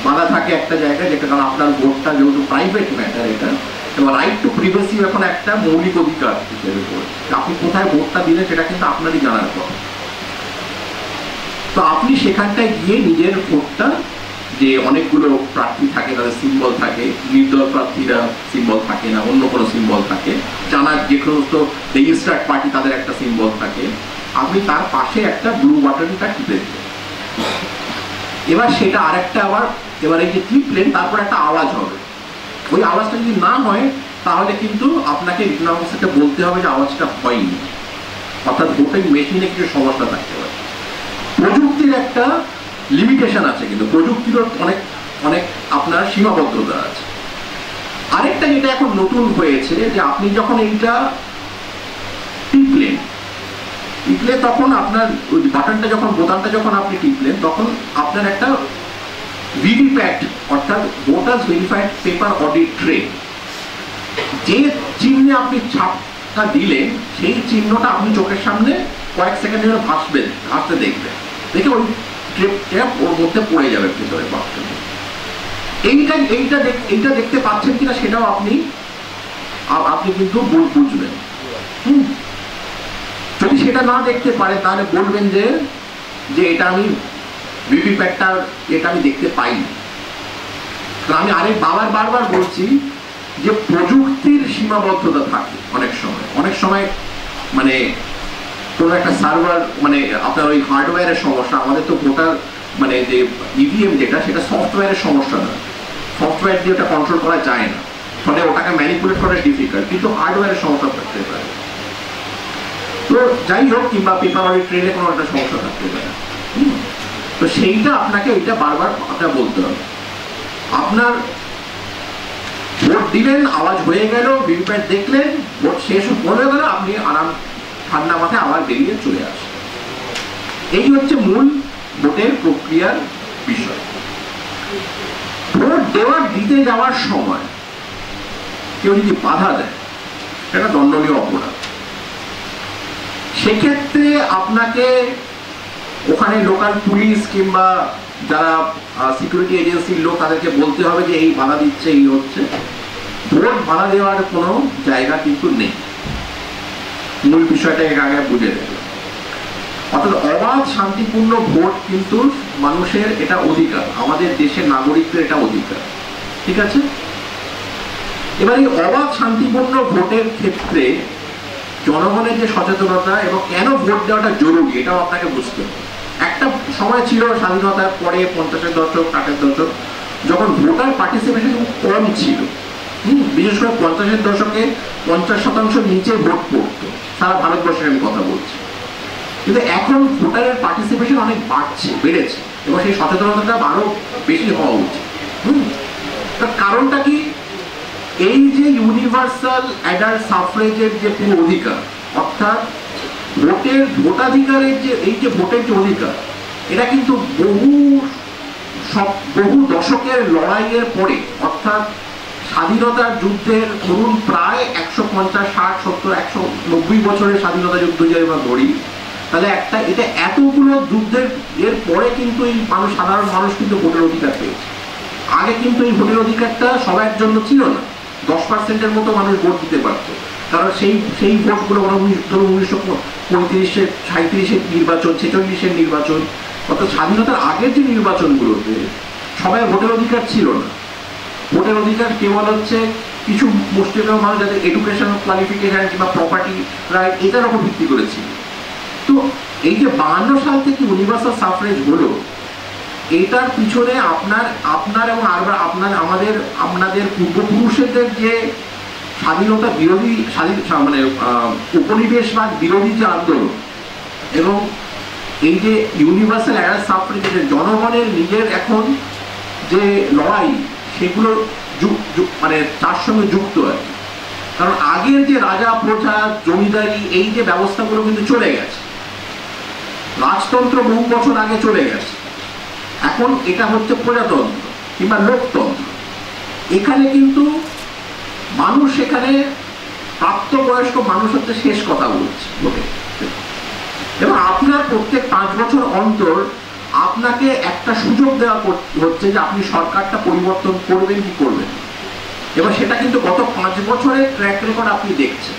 বাধা থাকে একটা জায়গায়, যেটা কারণ আপনার ভোটটা যেহেতু প্রাইভেট ম্যাটার, এটা এবং রাইট টু প্রিভেসি এখন একটা মৌলিক অধিকার হিসেবে পড়ছে। আপনি কোথায় ভোটটা দিলেন সেটা কিন্তু আপনারই জানার কথা। তো আপনি সেখানটায় গিয়ে নিজের ভোটটা, যে অনেকগুলো প্রার্থী থাকে তাদের সিম্বল থাকে, নির্দল প্রার্থীরা সিম্বল থাকে না, অন্য কোনো সিম্বল থাকে, জানার যে সমস্ত রেজিস্টার্ড পার্টি তাদের একটা সিম্বল থাকে, আপনি তার পাশে একটা ব্লু বাটনটা টিপে দেবেন। এবার সেটা আরেকটা আবার এবার এই যে টিপলেন তারপর একটা আওয়াজ হবে, ওই আওয়াজটা যদি না হয় তাহলে কিন্তু আপনাকে রিটার্নিং অফিসারকে বলতে হবে যে আওয়াজটা হয়নি, অর্থাৎ ভোটিং মেশিনে কিছু সমস্যা থাকতে পারে। প্রযুক্তির একটা লিমিটেশন আছে, কিন্তু প্রযুক্তির অনেক অনেক আপনার সীমাবদ্ধতা আছে। আরেকটা যেটা এখন নতুন হয়েছে যে আপনি যখন এইটা টিপলেন তখন আপনার ওই বাটনটা যখন বোতামটা যখন আপনি টিপলেন তখন আপনার একটা ভিভিপ্যাট অর্থাৎ voters verified paper audit tray, যে চিহ্নে আপনি ছাপটা দিলেন সেই চিহ্নটা আপনি চোখের সামনে কয়েক সেকেন্ডের ভাসতে দেখবেন, দেখে ওই ট্রেপটা ওর মধ্যে পড়ে যাবে ভিতরে বাক্সের মধ্যে। এইটা দেখতে পাচ্ছেন কিনা সেটাও আপনি কিন্তু বুঝবেন। যদি সেটা না দেখতে পারে তাহলে বলবেন যে এটা আমি ভিভিপ্যাটটা এটা আমি দেখতে পাইনি। আমি বারবার বলছি যে প্রযুক্তির সীমাবদ্ধতা থাকে অনেক সময় মানে কোনো একটা সার্ভার মানে আপনার ওই হার্ডওয়্যারের সমস্যা। আমাদের তো ভোটার মানে যে ইভিএম যেটা সেটা সফটওয়্যারের সমস্যা না, সফটওয়্যার দিয়ে ওটা কন্ট্রোল করা যায় না, ফলে ওটাকে ম্যানিপুলেট করা ডিফিকাল্ট, কিন্তু হার্ডওয়্যারের সমস্যা থাকতে পারে। তো যাই হোক, কিংবা পেপার অডিট ট্রেনে কোনো একটা সমস্যা থাকতে পারে। তো সেইটা আপনাকে ওইটা বারবার আপনার বলতে হবে। আপনার ভোট দিলেন, আওয়াজ হয়ে গেল, ভিভিপ্যাট দেখলেন, ভোট শেষ হয়ে গেল, আপনি আরাম ঠান্ডা মাথায় আবার বেরিয়ে চলে আসেন। এই হচ্ছে মূল ভোটের প্রক্রিয়ার বিষয়। ভোট দিতে যাওয়ার সময় কেউ যদি বাধা দেয় সেটা দণ্ডনীয় অপরাধ। সেক্ষেত্রে আপনাকে ওখানে লোকাল পুলিশ কিংবা যারা সিকিউরিটি এজেন্সির লোক তাদেরকে বলতে হবে যে এই বাধা দিচ্ছে, এই হচ্ছে। ভোট বাধা দেওয়ার কোনো জায়গা কিন্তু নেই। মূল বিষয়টা এর আগে বুঝে দেবে। অর্থাৎ অবাধ শান্তিপূর্ণ ভোট কিন্তু মানুষের এটা অধিকার, আমাদের দেশের নাগরিকদের এটা অধিকার, ঠিক আছে? এবার এই অবাধ শান্তিপূর্ণ ভোটের ক্ষেত্রে জনগণের যে সচেতনতা এবং কেন ভোট দেওয়াটা জরুরি এটাও আপনাকে বুঝতে হবে। একটা সময় ছিল স্বাধীনতার পরে 50-এর দশক 60-এর দশক যখন ভোটার পার্টিসিপেশন কম ছিল, বিশেষ করে 50-এর দশকে 50% নিচে ভোট পড়তো, সারা ভারতবর্ষের আমি কথা বলছি। কিন্তু এখন ভোটারের পার্টিসিপেশন অনেক বেড়েছে এবং সেই সচেতনতাটা আরো বেশি হওয়া উচিত। তার কারণটা কি? এই যে ইউনিভার্সাল অ্যাডাল্ট সাফরেজের যে পুরো অধিকার, অর্থাৎ ভোটাধিকারের যে এই যে ভোটের যে অধিকার, এটা কিন্তু বহু দশকের লড়াইয়ের পরে, অর্থাৎ স্বাধীনতার যুদ্ধের ধরুন প্রায় 150, 60, 70, 190 বছরের স্বাধীনতা যুদ্ধ যদি আমরা ধরি, তাহলে এটা এতগুলো যুদ্ধের এর পরে কিন্তু এই সাধারণ মানুষ কিন্তু ভোটের অধিকার পেয়েছে। আগে কিন্তু এই ভোটের অধিকারটা সবার জন্য ছিল না, 10%-এর মতো মানুষ ভোট দিতে পারত, কারণ সেই ভোটগুলো ধরুন 1935-এর 37-এর নির্বাচন, 46-এর নির্বাচন, অর্থাৎ স্বাধীনতার আগের যে নির্বাচনগুলোতে সবাই ভোটের অধিকার ছিল না। ভোটের অধিকার কেবল হচ্ছে কিছু মুসলিম মানুষ যাদের এডুকেশন কোয়ালিফিকেশন কিংবা প্রপার্টি রাইট এটার উপর ভিত্তি করেছিল। তো এই যে 52 সাল থেকে ইউনিভার্সাল সাফরেজ হলো, এটার পিছনে আপনার এবং আপনাদের পূর্বপুরুষদের যে স্বাধীনতা বিরোধী মানে উপনিবেশবাদ বিরোধী যে আন্দোলন এবং এই যে ইউনিভার্সাল অ্যাডাল্ট সাফরেজ জনগণের নিজের এখন যে লড়াই, সেগুলো মানে তার সঙ্গে যুক্ত আর কি। কারণ আগের যে রাজা প্রজা জমিদারি এই যে ব্যবস্থাগুলো কিন্তু চলে গেছে, রাজতন্ত্র বহু বছর আগে চলে গেছে, এখন এটা হচ্ছে প্রজাতন্ত্র কিংবা লোকতন্ত্র। এখানে কিন্তু মানুষ, এখানে প্রাপ্তবয়স্ক মানুষ হচ্ছে শেষ কথা বলছে লোকে, এবং আপনার প্রত্যেক 5 বছর অন্তর আপনাকে একটা সুযোগ দেওয়া হচ্ছে যে আপনি সরকারটা পরিবর্তন করবেন কি করবেন, এবং সেটা কিন্তু গত 5 বছরের ট্র্যাক রেকর্ড আপনি দেখছেন।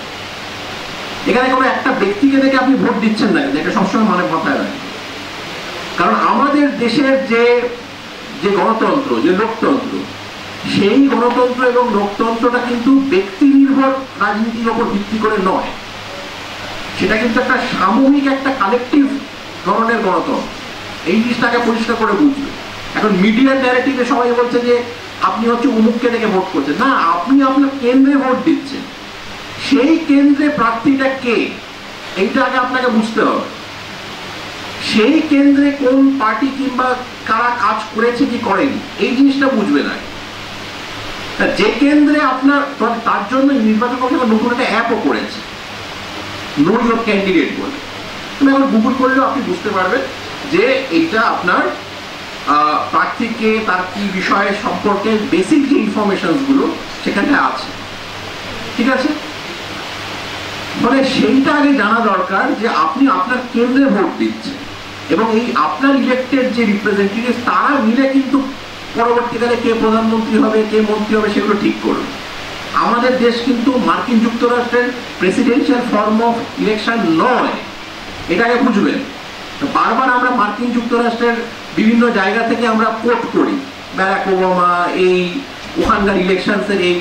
এখানে কোনো একটা ব্যক্তিকে দেখে আপনি ভোট দিচ্ছেন না, এটা সবসময় মাথায় রাখবেন। কারণ আমাদের দেশের যে যে গণতন্ত্র, যে লোকতন্ত্র, সেই গণতন্ত্র এবং লোকতন্ত্রটা কিন্তু ব্যক্তি নির্ভর রাজনীতির উপর ভিত্তি করে নয়, সেটা কিন্তু একটা সামূহিক, একটা কালেকটিভ ধরনের গণতন্ত্র। এই জিনিসটাকে পরিষ্কার করে বুঝবে। এখন মিডিয়ার ন্যারেটিভে সবাই বলছে যে আপনি হচ্ছে অমুককে ডেকে ভোট করছেন, না, আপনি আপনার কেন্দ্রে ভোট দিচ্ছেন, সেই কেন্দ্রে প্রার্থীটা কে এইটা আগে আপনাকে বুঝতে হবে। সেই কেন্দ্রে কোন পার্টি কিংবা কারা কাজ করেছে কি করেনি এই জিনিসটা বুঝবে না। যে কেন্দ্রে আপনার, তার জন্য নির্বাচন কমিশন নতুন একটা অ্যাপও করেছে, নো ইউর ক্যান্ডিডেট বলে। তুমি এখন গুগল করলেও আপনি বুঝতে পারবেন যে এইটা আপনার প্রার্থীকে, তার কি বিষয়ে সম্পর্কে বেসিক যে ইনফরমেশন গুলো সেখানে আছে, ঠিক আছে? মানে সেইটা আগে জানা দরকার যে আপনি আপনার কেন্দ্রে ভোট দিচ্ছেন এবং এই আপনার ইলেক্টেড যে রিপ্রেজেন্টেটিভ তারা মিলে কিন্তু পরবর্তীকালে কে প্রধানমন্ত্রী হবে, কে মন্ত্রী হবে সেগুলো ঠিক করবে। আমাদের দেশ কিন্তু মার্কিন যুক্তরাষ্ট্রের প্রেসিডেন্সিয়াল ফর্ম অফ ইলেকশন নয়, এটাকে বুঝবেন। বারবার আমরা মার্কিন যুক্তরাষ্ট্রের বিভিন্ন জায়গা থেকে আমরা কোট করি, ব্যারাক ওবামা এই ওখানকার ইলেকশনসের, এই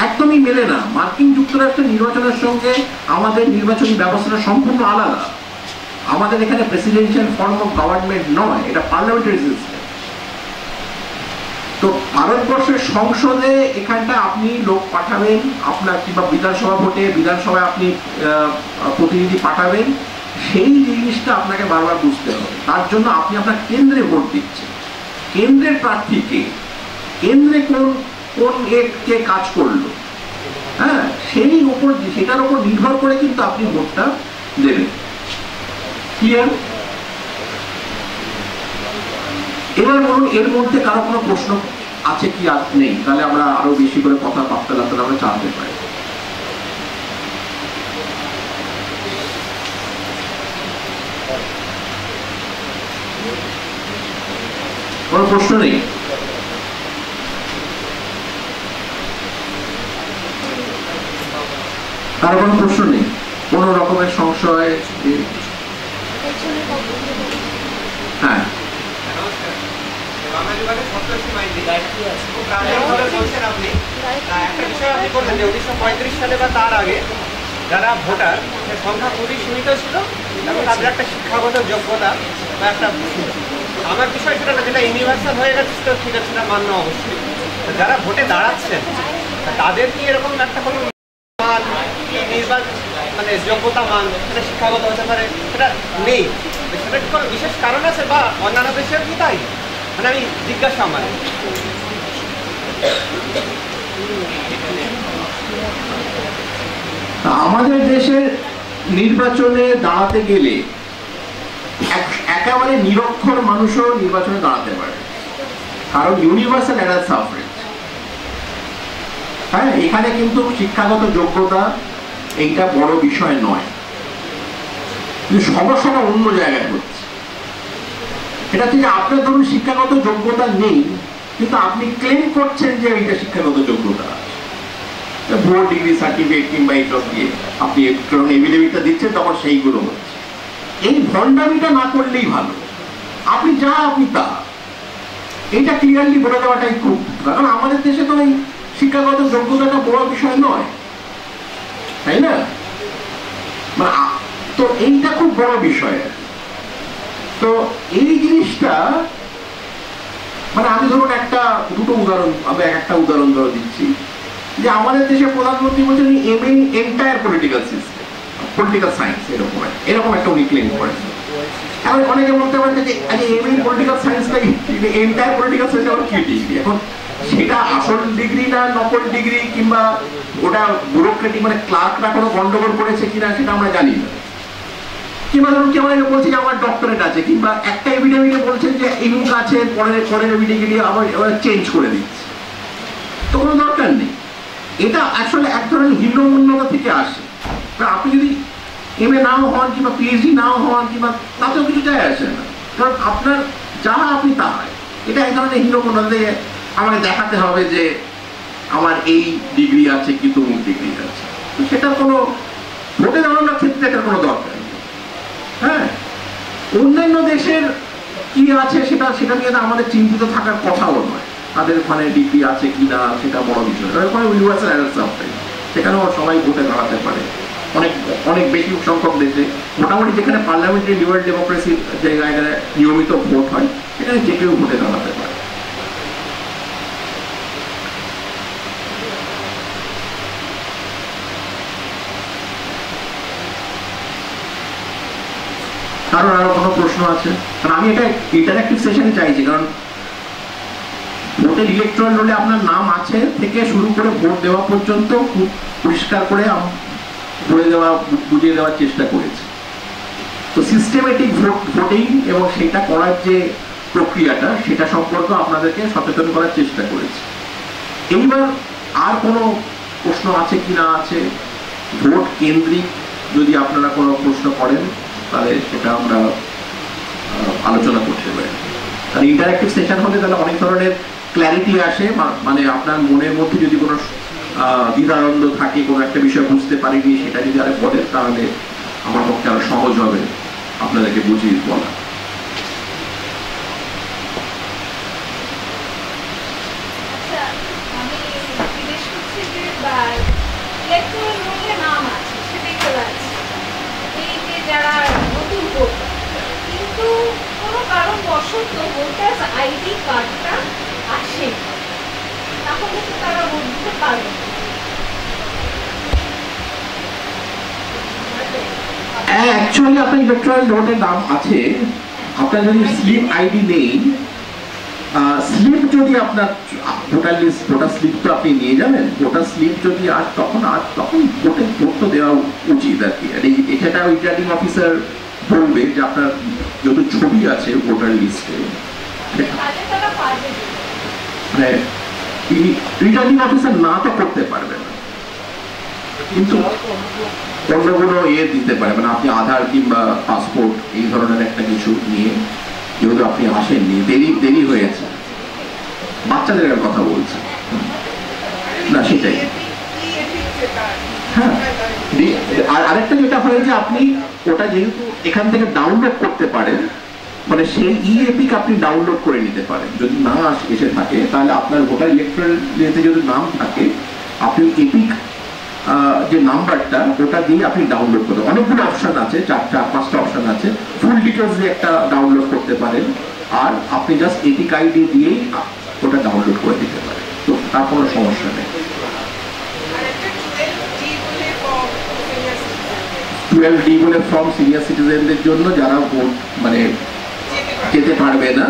একদমই মেলে না। মার্কিন যুক্তরাষ্ট্রের নির্বাচনের সঙ্গে আমাদের নির্বাচনী ব্যবস্থাটা সম্পূর্ণ আলাদা। আমাদের এখানে প্রেসিডেন্সিয়াল ফর্ম অফ গভর্নমেন্ট নয়, এটা পার্লামেন্টারি সিস্টেম। তো ভারতবর্ষের সংসদে এখানটা আপনি লোক পাঠাবেন আপনার, কিংবা বিধানসভা ভোটে বিধানসভায় আপনি প্রতিনিধি পাঠাবেন, সেই জিনিসটা আপনাকে বারবার বুঝতে হবে। তার জন্য আপনি আপনার কেন্দ্রে ভোট দিচ্ছেন, কেন্দ্রের প্রার্থীকে, কেন্দ্রে কোন কোন কে কাজ করলো, হ্যাঁ, সেই উপর, সেটার উপর নির্ভর করে কিন্তু আপনি ভোটটা দেবেন। ক্লিয়ার? এবার বলুন, এর মধ্যে কারো কোনো প্রশ্ন আছে কি আর নেই? তাহলে আমরা আরো বেশি করে কথা বার্তালাপ আমরা জানতে পারি। কোনো প্রশ্ন নেই? কারো কোনো প্রশ্ন নেই? কোন রকমের সংশয়? হ্যাঁ, একটা বিষয় আপনি বললেন যে 1935 সালে বা তার আগে যারা ভোটার সংখ্যা খুবই সীমিত ছিল এবং তাদের একটা শিক্ষাগত যোগ্যতা বা একটা, আমার বিষয় সেটা না, যেটা ইউনিভার্সাল হয়ে গেছে ঠিক আছে, সেটা মান্য অবশ্যই। যারা ভোটে দাঁড়াচ্ছেন তাদের কি এরকম একটা কোনো মান, নির্বাচন মানে যোগ্যতা মান, সেটা শিক্ষাগত হতে পারে, সেটা নেই, সেটা কি কোনো বিশেষ কারণ আছে বা অন্যান্য দেশের কি তাই? মানে আমি জিজ্ঞাসা আমার আমাদের দেশের নির্বাচনে দাঁড়াতে গেলে একেবারে নিরক্ষর মানুষও নির্বাচনে দাঁড়াতে পারে, কারণ ইউনিভার্সাল অ্যাডাল্ট সাফরেজ। হ্যাঁ, এখানে কিন্তু শিক্ষাগত যোগ্যতা এইটা বড় বিষয় নয়, কিন্তু সমস্যাটা অন্য জায়গায় হচ্ছে। এটা থেকে আপনার ধরুন শিক্ষাগত যোগ্যতা নেই, কিন্তু আপনি ক্লেম করছেন যে এইটা শিক্ষাগত যোগ্যতা আছে, ভোট ডিগ্রি সার্টিফিকেট কিংবা এইসব দিয়ে আপনি যখন এভিডেভিটটা দিচ্ছেন তখন সেইগুলো হচ্ছে। এই ভণ্ডামিটা না করলেই ভালো, আপনি যা আপনি তা, এইটা ক্লিয়ারলি বলে দেওয়াটাই খুব, কারণ আমাদের দেশে তো এই শিক্ষাগত যোগ্যতাটা বড় বিষয় নয়, তাই না? তো এইটা খুব বড় বিষয়। তো এই জিনিসটা মানে আমি ধরুন দুটো উদাহরণ, আমি একটা উদাহরণ ধরে দিচ্ছি যে আমাদের দেশে প্রধানমন্ত্রী বলছেন MA entire political system, political science, এরকম একটা উনি ক্লেম করেন। এখন অনেকে বলতে পারেন যে এমএ পলিটিক্যাল সায়েন্সটাই এন্টায়ার পলিটিক্যাল সায়েন্স আবার কি ডিগ্রি? এখন সেটা আসল ডিগ্রি না নকল ডিগ্রি, কিংবা ওটা ব্যুরোক্রেটিক মানে ক্লার্করা কোনো গন্ডগোল করেছে কিনা সেটা আমরা জানি না। কিংবা ধরুন কেউ বলছে যে আমার ডক্টরেট আছে, কিংবা একটা এভিডেভিটে বলছেন যে ইমুক আছে, পরের এভিডেভিটে আবার চেঞ্জ করে দিচ্ছে, তো কোনো দরকার নেই। এটা আসলে এক ধরনের হীনমন্যতা থেকে আসে। আপনি যদি এমএ নাও হন কিংবা পিএইচডি নাও হন, কিংবা তাতেও কিছু যায় আসে না, কারণ আপনার যা আপনি তা হয়। এটা এক ধরনের হীনমন্যতা থেকে আমাকে দেখাতে হবে যে আমার এই ডিগ্রি আছে কিন্তু অমুক ডিগ্রি আছে, তো সেটার কোনো ভোটে দাঁড়ানোর ক্ষেত্রে এটার কোনো দরকার নেই। হ্যাঁ, অন্যান্য দেশের কি আছে সেটা নিয়ে আমাদের চিন্তিত থাকার কথাও নয়। তাদের ওখানে ডিগ্রি আছে কিনা সেটা বড় বিষয়। ওখানে ইউনিভার্সাল অ্যাডাল্ট সাবটাই, সেখানেও সবাই ভোটে দাঁড়াতে পারে। অনেক বেশি সংখ্যক দেশে মোটামুটি যেখানে পার্লামেন্টারি লিবারেল ডেমোক্রেসির জায়গায় নিয়মিত ভোট হয় সেখানে যে কেউ ভোটে দাঁড়াতে পারে। কারণ আরো কোনো প্রশ্ন আছে? কারণ আমি এটা ইন্টারঅ্যাক্টিভ সেশনে চাইছি, কারণ ভোটের ইলেকট্রাল রোলে আপনার নাম আছে থেকে শুরু করে ভোট দেওয়া পর্যন্ত খুব পরিষ্কার করে বুঝিয়ে দেওয়ার চেষ্টা করেছি। তো সিস্টেমেটিক ভোটিং এবং সেটা করার যে প্রক্রিয়াটা সেটা সম্পর্কে আপনাদেরকে সচেতন করার চেষ্টা করেছি। এইবার আর কোনো প্রশ্ন আছে কি না আছে, ভোট কেন্দ্রিক যদি আপনারা কোনো প্রশ্ন করেন তাহলে সেটা আমরা আলোচনা করতে পারি। কারণ ইন্টারঅ্যাক্টিভ সেশন হলে তাহলে অনেক ধরনের ক্ল্যারিটি আসে, মানে আপনার মনের মধ্যে যদি কোনো দ্বিধাদ্বন্দ্ব থাকে, কোনো একটা বিষয় বুঝতে পারিনি, সেটা যদি আরে বলেন তাহলে আমার পক্ষে আরো সহজ হবে আপনাদেরকে বুঝিয়ে বলা। যারা নতুন ভোটার কিন্তু কোনো কারণবশত ভোটার আইডি কার্ডটা আসে, তাহলে তো তারা ভোট দিতে পারবে। অ্যাকচুয়ালি আপনার ইলেকট্রাল ভোটের নাম আছে, আপনার যদি স্লিপ আইডি নেই, স্লিপ যদি আপনার ভোটার লিস্ট ভোটার স্লিপ তো আপনি নিয়ে যাবেন, ভোটার স্লিপ যদি তখন ভোটের ভোট তো দেওয়া উচিত আর কি। এটা রিটার্নিং অফিসার বলবে যে আপনার যত ছবি আছে ভোটার লিস্টে, মানে রিটার্নিং অফিসার না তো করতে পারবেন না, কিন্তু অন্য কোনো দিতে পারে, মানে আপনি আধার কিংবা পাসপোর্ট এই ধরনের একটা কিছু নিয়ে, যেহেতু আপনি আসেননি, দেরি হয়েছে, বাচ্চাদের কথা বলছে না সেটাই। হ্যাঁ, আর আরেকটা যেটা হয় যে আপনি ওটা যেহেতু এখান থেকে ডাউনলোড করতে পারেন, মানে সেই ই-এপিক আপনি ডাউনলোড করে নিতে পারেন। যদি না এসে থাকে তাহলে আপনার ভোটার ইলেকট্রাল ইয়েতে যদি নাম থাকে, আপনি এপিক যে নাম্বারটা ওটা দিয়ে আপনি ডাউনলোড করতে, অনেকগুলো অপশন আছে, 4-5টা অপশন আছে, ফুল ডিটেলস দিয়ে একটা ডাউনলোড করতে পারেন, আর আপনি জাস্ট এপিক আইডি দিয়েই ওটা ডাউনলোড করে দিতে পারেন, তো তার কোনো সমস্যা নেই। 12D বলে ফর্ম সিনিয়র সিটিজেনদের জন্য, যারা ভোট মানে যেতে পারবে না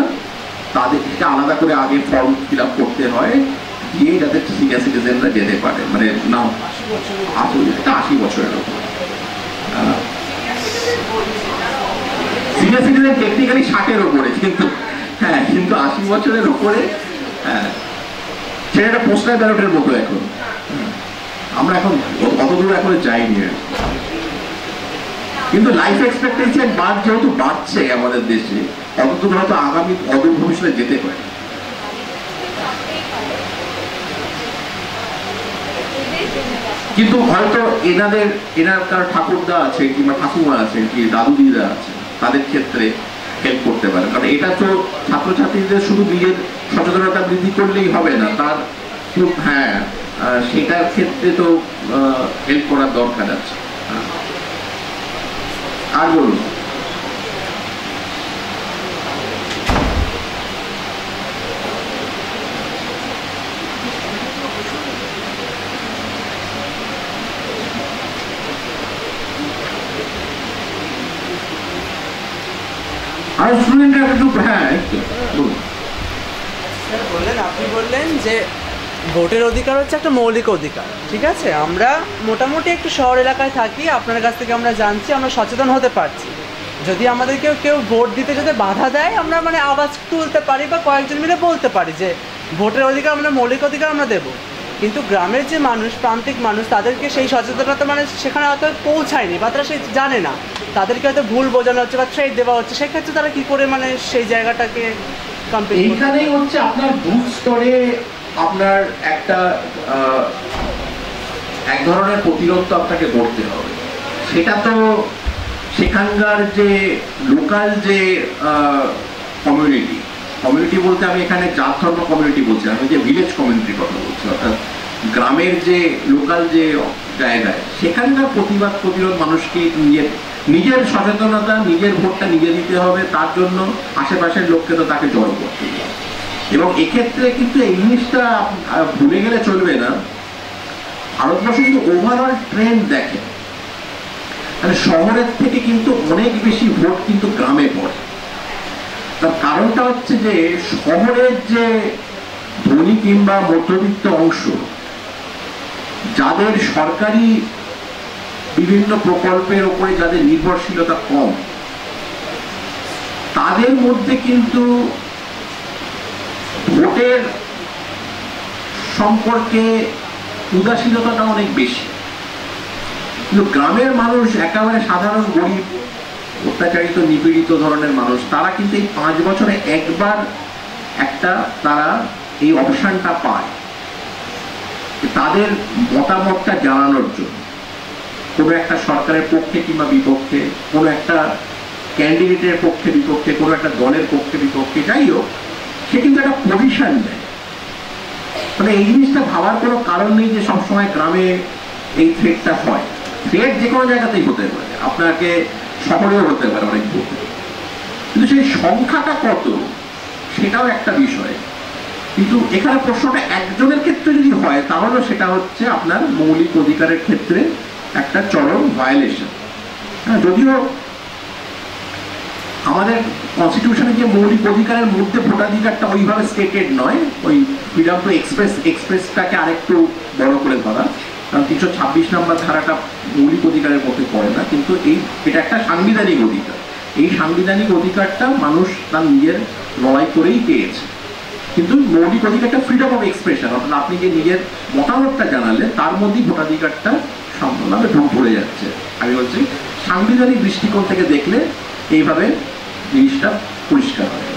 তাদের এটা আলাদা করে আগে ফর্ম ফিল আপ করতে হয়, গিয়ে যাতে সিনিয়র সিটিজেনরা যেতে পারে, মানে না 80 বছরের উপর। সিনিয়র সিটিজেন টেকনিক্যালি 60-এর উপরে, কিন্তু হ্যাঁ, কিন্তু 80 বছরের উপরে, হ্যাঁ, সেটা একটা পোস্টাল ব্যালটের মতো। এখন আমরা এখন অত দূর এখনো যাইনি, কিন্তু লাইফ এক্সপেক্টেন্সি বাড় যেহেতু বাড়ছে আমাদের দেশে, অত দূর হয়তো আগামী অদূর ভবিষ্যতে যেতে পারে। কিন্তু হয়তো এনার কারো ঠাকুরদা আছে কিংবা ঠাকুমা আছে কি দাদু দিদা আছে, তাদের ক্ষেত্রে হেল্প করতে পারে। কারণ এটা তো ছাত্রছাত্রীদের শুধু নিজের সচেতনতা বৃদ্ধি করলেই হবে না, তার খুব হ্যাঁ সেটার ক্ষেত্রে তো হেল্প করার দরকার আছে। আর বলুন, আর স্টুডেন্টরা একটু হ্যাঁ বললেন, আপনি বললেন যে ভোটের অধিকার হচ্ছে একটা মৌলিক অধিকার, ঠিক আছে। আমরা মোটামুটি একটু শহর এলাকায় থাকি, আপনার কাছ থেকে আমরা জানছি, আমরা সচেতন হতে পারছি। যদি আমাদেরকে কেউ ভোট দিতে যদি বাধা দেয়, আমরা মানে আওয়াজ তুলতে পারি বা কয়েকজন মিলে বলতে পারি যে ভোটের অধিকার আমরা মৌলিক অধিকার আমরা দেবো। কিন্তু গ্রামের যে মানুষ, প্রান্তিক মানুষ, তাদেরকে সেই সচেতনতা মানে সেখানে হয়তো পৌঁছায়নি বা তারা সে জানে না, তাদেরকে হয়তো ভুল বোঝানো হচ্ছে বা থ্রেট দেওয়া হচ্ছে, সেক্ষেত্রে তারা কি করে মানে সেই জায়গাটাকে কমপ্লিট। এইখানেই হচ্ছে আপনার বুথ স্তরে আপনার একটা এক ধরনের প্রতিরোধ আপনাকে করতে হবে। সেটা তো সেখানকার যে লোকাল যে কমিউনিটি, কমিউনিটি বলতে আমি এখানে জাত ধর্ম কমিউনিটি বলছি, আমি যে ভিলেজ কমিউনিটির কথা বলছি, অর্থাৎ গ্রামের যে লোকাল যে জায়গায় সেখানকার প্রতিবাদ প্রতিরোধ মানুষকে নিজের সচেতনতা, নিজের ভোটটা নিজে দিতে হবে, তার জন্য আশেপাশের লোককে তো তাকে জড়ো করতে হবে। এবং এক্ষেত্রে কিন্তু এই জিনিসটা ভুলে গেলে চলবে না, ভারতবর্ষ কিন্তু ওভারঅল ট্রেন্ড দেখে, মানে শহরের থেকে কিন্তু অনেক বেশি ভোট কিন্তু গ্রামে পড়ে। তার কারণটা হচ্ছে যে শহরের যে ধনী কিংবা মধ্যবিত্ত অংশ, যাদের সরকারি বিভিন্ন প্রকল্পের উপরে যাদের নির্ভরশীলতা কম, তাদের মধ্যে কিন্তু ভোটের সম্পর্কে উদাসীনতাটা অনেক বেশি। কিন্তু গ্রামের মানুষ, একেবারে সাধারণ গরিব অত্যাচারিত নিপীড়িত ধরনের মানুষ, তারা কিন্তু এই 5 বছরে একবার একটা তারা এই অপশনটা পায় তাদের মতামতটা জানানোর জন্য, কোনো একটা সরকারের পক্ষে কিংবা বিপক্ষে, কোনো একটা ক্যান্ডিডেটের পক্ষে বিপক্ষে, কোনো একটা দলের পক্ষে বিপক্ষে, যাই হোক, সে কিন্তু একটা পজিশন দেয়। মানে এই জিনিসটা ভাবার কোনো কারণ নেই যে সবসময় গ্রামে এই থ্রেটটা হয়। থ্রেট যে কোনো জায়গাতেই হতে পারে, আপনাকে শহরেও হতে পারে অনেক ভোট, কিন্তু সেই সংখ্যাটা কত সেটাও একটা বিষয়। কিন্তু এখানে প্রশ্নটা একজনের ক্ষেত্রে যদি হয় তাহলে সেটা হচ্ছে আপনার মৌলিক অধিকারের ক্ষেত্রে একটা চরম ভায়োলেশন। হ্যাঁ, যদিও আমাদের কনস্টিটিউশনে যে মৌলিক অধিকারের মধ্যে ভোটাধিকারটা ওইভাবে স্টেটেড নয়, ওই ফ্রিডম টু এক্সপ্রেসটাকে আরেকটু বড় করে ধরা, কারণ 326 নম্বর ধারাটা মৌলিক অধিকারের মধ্যে পড়ে না, কিন্তু এটা একটা সাংবিধানিক অধিকার। এই সাংবিধানিক অধিকারটা মানুষ তার নিজের লড়াই করেই পেয়েছে। কিন্তু মৌলিক অধিকারটা ফ্রিডম অফ এক্সপ্রেশন, অর্থাৎ আপনি যে নিজের মতামতটা জানালে তার মধ্যেই ভোটাধিকারটা সম্পূর্ণভাবে ঢুক পড়ে যাচ্ছে। আমি বলছি সাংবিধানিক দৃষ্টিকোণ থেকে দেখলে এইভাবে জিনিসটা পরিষ্কার হয়।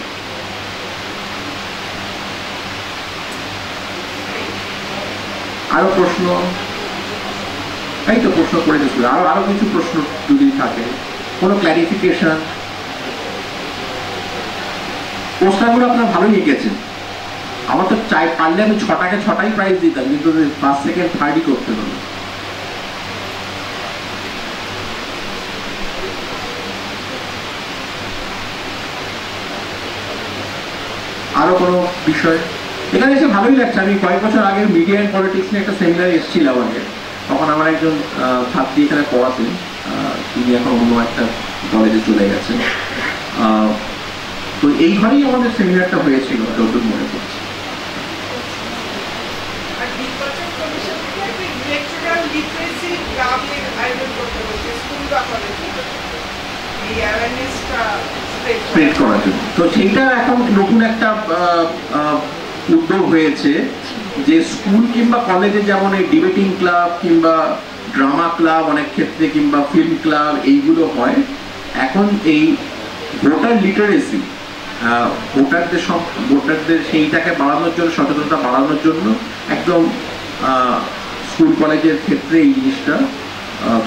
আরো প্রশ্ন? এই তো প্রশ্ন করে দিচ্ছিল, আরো কিছু প্রশ্ন যদি থাকে, কোনো ক্ল্যারিফিকেশন? প্রশ্নগুলো আপনারা ভালোই লিখেছেন। আমার তো পারলে আমি 6টাকে 6টাই প্রাইজ দিতাম, কিন্তু ফার্স্ট সেকেন্ড থার্ডই করতে হলো। আরো কোনো বিষয়? এখানে এসে ভালোই লাগছে। আমি কয়েক বছর আগে মিডিয়া অ্যান্ড পলিটিক্স নিয়ে একটা সেমিনারে এসেছিলাম আগে, তখন আমার একজন ছাত্রী এখানে পড়াতেন, তিনি এখন অন্য একটা কলেজে চলে গেছেন। তো এই ঘরেই আমাদের সেমিনারটা হয়েছিল, যতদূর মনে করছি। তো সেইটা এখন নতুন একটা উদ্যোগ হয়েছে যে স্কুল কিংবা কলেজে যেমন এই ডিবেটিং ক্লাব কিংবা ড্রামা ক্লাব অনেক ক্ষেত্রে কিংবা ফিল্ম ক্লাব এইগুলো হয়, এখন এই ভোটার লিটারেসি, ভোটারদের সেইটাকে বাড়ানোর জন্য, সচেতনতা বাড়ানোর জন্য একদম স্কুল কলেজের ক্ষেত্রে এই জিনিসটা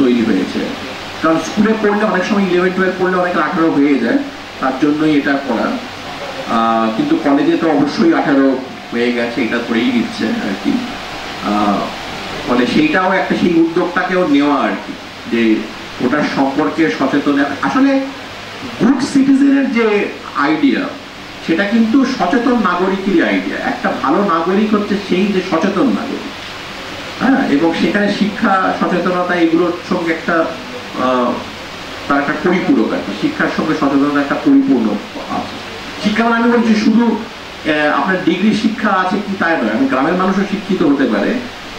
তৈরি হয়েছে। কারণ স্কুলে পড়লে অনেক সময় 11-12 পড়লে অনেক 18 হয়ে যায়, তার জন্যই এটা করা। কিন্তু কলেজে তো অবশ্যই 18 হয়ে গেছে, এটা করেই দিচ্ছে আর কি। ফলে সেইটাও একটা, সেই উদ্যোগটাকেও নেওয়া আর কি, যে ওটার সম্পর্কে সচেতন। আসলে গুড সিটিজেনের যে আইডিয়া, সেটা কিন্তু সচেতন নাগরিকেরই আইডিয়া। একটা ভালো নাগরিক হচ্ছে সেই যে সচেতন নাগরিক। হ্যাঁ, এবং সেখানে শিক্ষা, সচেতনতা এগুলোর সঙ্গে একটা তার একটা পরিপূরক আর কি। শিক্ষার সঙ্গে সচেতনতা একটা পরিপূর্ণ আছে। শিক্ষা মানে আমি বলছি শুধু আপনার ডিগ্রি শিক্ষা আছে কি তাই নয়, আমি গ্রামের মানুষও শিক্ষিত হতে পারে,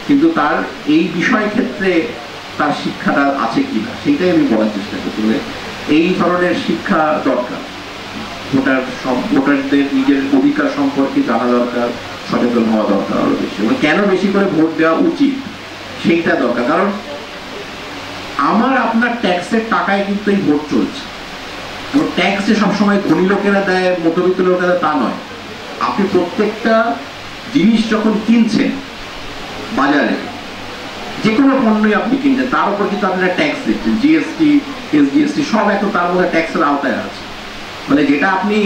কিন্তু তার এই বিষয় ক্ষেত্রে তার শিক্ষাটা আছে কিনা সেইটাই আমি বলার চেষ্টা করছি। এই ধরনের শিক্ষা দরকার, ভোটারদের নিজের অধিকার সম্পর্কে জানা দরকার, সচেতন হওয়া দরকার আরো বেশি, এবং কেন বেশি করে ভোট দেওয়া উচিত সেইটা দরকার। কারণ আমার আপনার ট্যাক্সের টাকায় কিন্তু এই ভোট চলছে, এবং ট্যাক্স যে সবসময় ধনী লোকেরা দেয়, মধ্যবিত্ত লোকেরা তা নয়। আপনি প্রত্যেকটা জিনিস যখন কিনছেন বাজারে, যে কোনো পণ্যই আপনি কিনছেন, তার উপর কিন্তু আপনারা ট্যাক্স দিচ্ছেন। জিএসটি, এসজিএসটি সব এখন তার মধ্যে ট্যাক্সের আওতায় আছে। মানে যেটা আপনি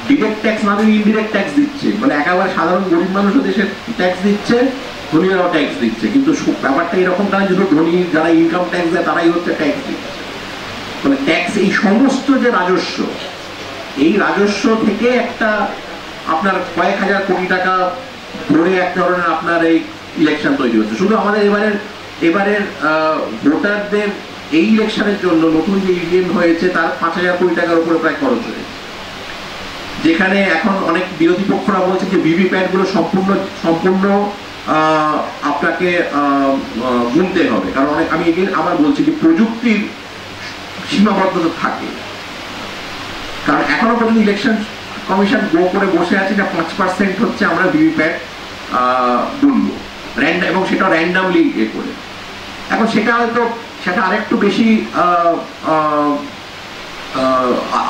ডিরেক্ট ট্যাক্স না দিয়ে ইনডিরেক্ট ট্যাক্স দিচ্ছে, মানে একেবারে সাধারণ গরিব মানুষও দেশের ট্যাক্স দিচ্ছে, ধনীরাও ট্যাক্স দিচ্ছে। কিন্তু ব্যাপারটা এরকম না যে ধনী যারা ইনকাম ট্যাক্স দেয় তারাই হচ্ছে ট্যাক্স দিচ্ছে। মানে ট্যাক্স এই সমস্ত যে রাজস্ব, এই রাজস্ব থেকে একটা আপনার কয়েক হাজার কোটি টাকা ধরে এক ধরনের আপনার এই ইলেকশন তৈরি হচ্ছে। শুধু আমাদের এবারের ভোটারদের এই ইলেকশনের জন্য নতুন যে ইভিএম হয়েছে তার 5,000 কোটি টাকার উপরে প্রায় খরচ হয়েছে, যেখানে এখন অনেক বিরোধী পক্ষরা বলছে যে ভিভিপ্যাট গুলো সম্পূর্ণ আপনাকে গুনতে হবে। কারণ আমি আবার বলছি যে প্রযুক্তির সীমাবদ্ধতা থাকে। কারণ এখনো পর্যন্ত ইলেকশন কমিশন গো করে বসে আছে যে 5% হচ্ছে আমরা ভিভিপ্যাট গুনবো এবং সেটা র্যান্ডামলি করে। এখন সেটা হয়তো সেটা আরেকটু বেশি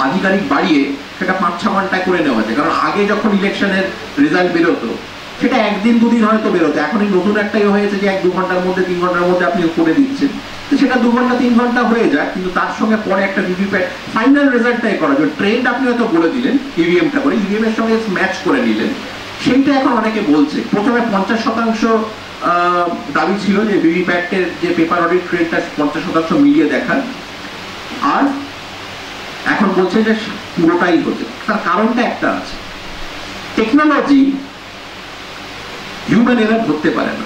আধিকারিক বাড়িয়ে সেটা 5-6 ঘন্টায় করে নেওয়া যায়। কারণ আগে যখন ইলেকশনের রেজাল্ট বেরোতো সেটা 1 দিন 2 দিন হয়তো বেরোতো, এখন এই নতুন একটাই হয়েছে যে 1-2 ঘন্টার মধ্যে 3 ঘন্টার মধ্যে আপনি করে দিচ্ছেন। তো সেটা 2 ঘন্টা 3 ঘন্টা হয়ে যায়, কিন্তু তার সঙ্গে পরে একটা ভিভিপ্যাট ফাইনাল রেজাল্টটাই করা যায়। ট্রেন্ড আপনি হয়তো বলে দিলেন ইভিএমটা করে, ইভিএম এর সঙ্গে ম্যাচ করে নিলেন, সেইটা এখন অনেকে বলছে। প্রথমে 50% দাবি ছিল যে ভিভিপ্যাটের যে পেপার অডিট ট্রেন্ডটা 50% মিলিয়ে দেখার, আর এখন বলছে যে পুরোটাই হচ্ছে। তার কারণটা একটা আছে, টেকনোলজি হিউম্যান এরার ধরতে পারে না।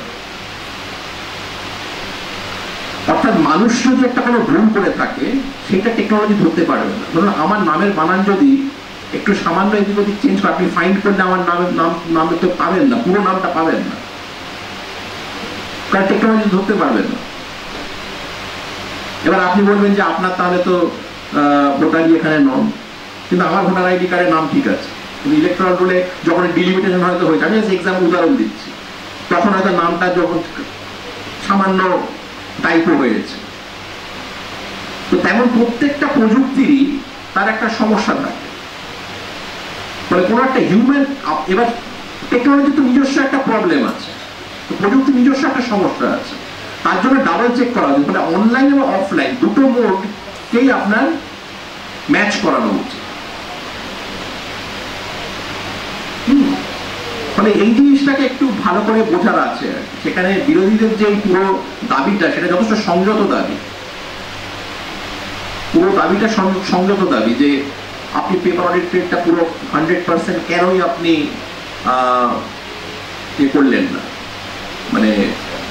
অর্থাৎ মানুষ যদি একটা কোনো ভুল করে থাকে সেটা টেকনোলজি ধরতে পারবে না। ধরুন আমার নামের বানান যদি একটু সামান্য এদিক ওদিক চেঞ্জ করে, আপনি ফাইন্ড করলে আমার নামে তো পাবেন না, পুরো নামটা পাবেন না, কারণ টেকনোলজি ধরতে পারবেন না। এবার আপনি বলবেন যে আপনার তাহলে তো ভোটারই এখানে নন, কিন্তু আমার ভোটার আইডি কার্ডের নাম ঠিক আছে, কিন্তু ইলেকট্রাল রোলে যখন ডিলিমিটেশন হয়তো হয়েছে, আমি এক্সাম উদাহরণ দিচ্ছি, তখন হয়তো নামটা যখন সামান্য টাইপও হয়েছে। তো তেমন প্রত্যেকটা প্রযুক্তিরই তার একটা সমস্যা থাকে, মানে কোনো একটা হিউম্যান। এবার টেকনোলজি তো নিজস্ব একটা প্রবলেম আছে, তো প্রযুক্তির নিজস্ব একটা সমস্যা আছে, তার জন্য ডাবল চেক করা উচিত। মানে অনলাইন এবং অফলাইন দুটো মোডকেই আপনার ম্যাচ করানো উচিত। মানে এই জিনিসটাকে একটু ভালো করে বোঝার আছে। সেখানে বিরোধীদের যে পুরো দাবিটা সেটা যথেষ্ট সংযত দাবি, পুরো দাবিটা সংযত দাবি যে আপনি পেপার অডিট ট্রেডটা পুরো 100% কেনই আপনি করলেন না, মানে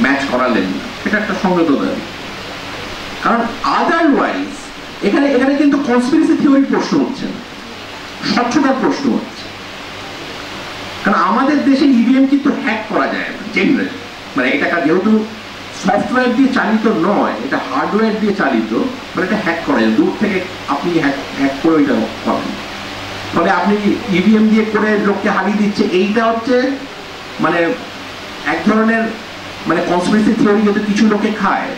ম্যাচ করালেন না, সেটা একটা সংযত দাবি। কারণ আদারওয়াইজ এখানে কিন্তু কনস্পিরেসি থিওরির প্রশ্ন হচ্ছে না, স্বচ্ছতার প্রশ্ন হচ্ছে। কারণ আমাদের দেশে ইভিএম কিন্তু হ্যাক করা যায় না জেনারেলি, মানে এটা যেহেতু সফটওয়্যার দিয়ে চালিত নয়, এটা হার্ডওয়্যার দিয়ে চালিত, মানে এটা হ্যাক করা যায়, দূর থেকে আপনি হ্যাক করে ওইটা পাবেন। ফলে আপনি ইভিএম দিয়ে করে লোককে হারিয়ে দিচ্ছে, এইটা হচ্ছে মানে এক ধরনের মানে কনস্পিরেসি থিওরি যেহেতু কিছু লোকে খায়,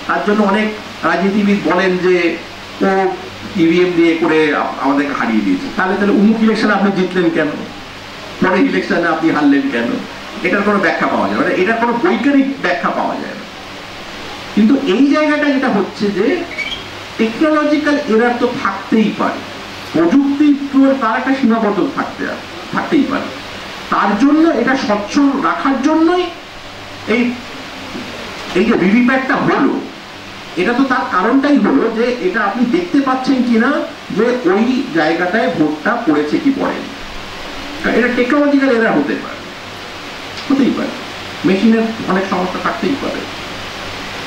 তার জন্য অনেক রাজনীতিবিদ বলেন যে ও ইভিএম দিয়ে করে আমাদেরকে হারিয়ে দিয়েছে। তাহলে উমুক ইলেকশনে আপনি জিতলেন কেন, পরের ইলেকশনে আপনি হারলেন কেন? এটার কোনো ব্যাখ্যা পাওয়া যায় না, এটার কোনো বৈজ্ঞানিক ব্যাখ্যা পাওয়া যায় না। কিন্তু এই জায়গাটা যেটা হচ্ছে যে টেকনোলজিক্যাল এরার তো থাকতেই পারে, প্রযুক্তির তার একটা সীমাবদ্ধ থাকতেই পারে। তার জন্য এটা স্বচ্ছ রাখার জন্যই এই যে ভিভিপ্যাটটা হলো, এটা তো তার কারণটাই হলো যে এটা আপনি দেখতে পাচ্ছেন কিনা যে ওই জায়গাটায় ভোটটা পড়েছে কি পড়েনি। এটা টেকনোলজিক্যাল এরার হতেই পারে, মেশিনের অনেক সমস্যা থাকতেই পারে।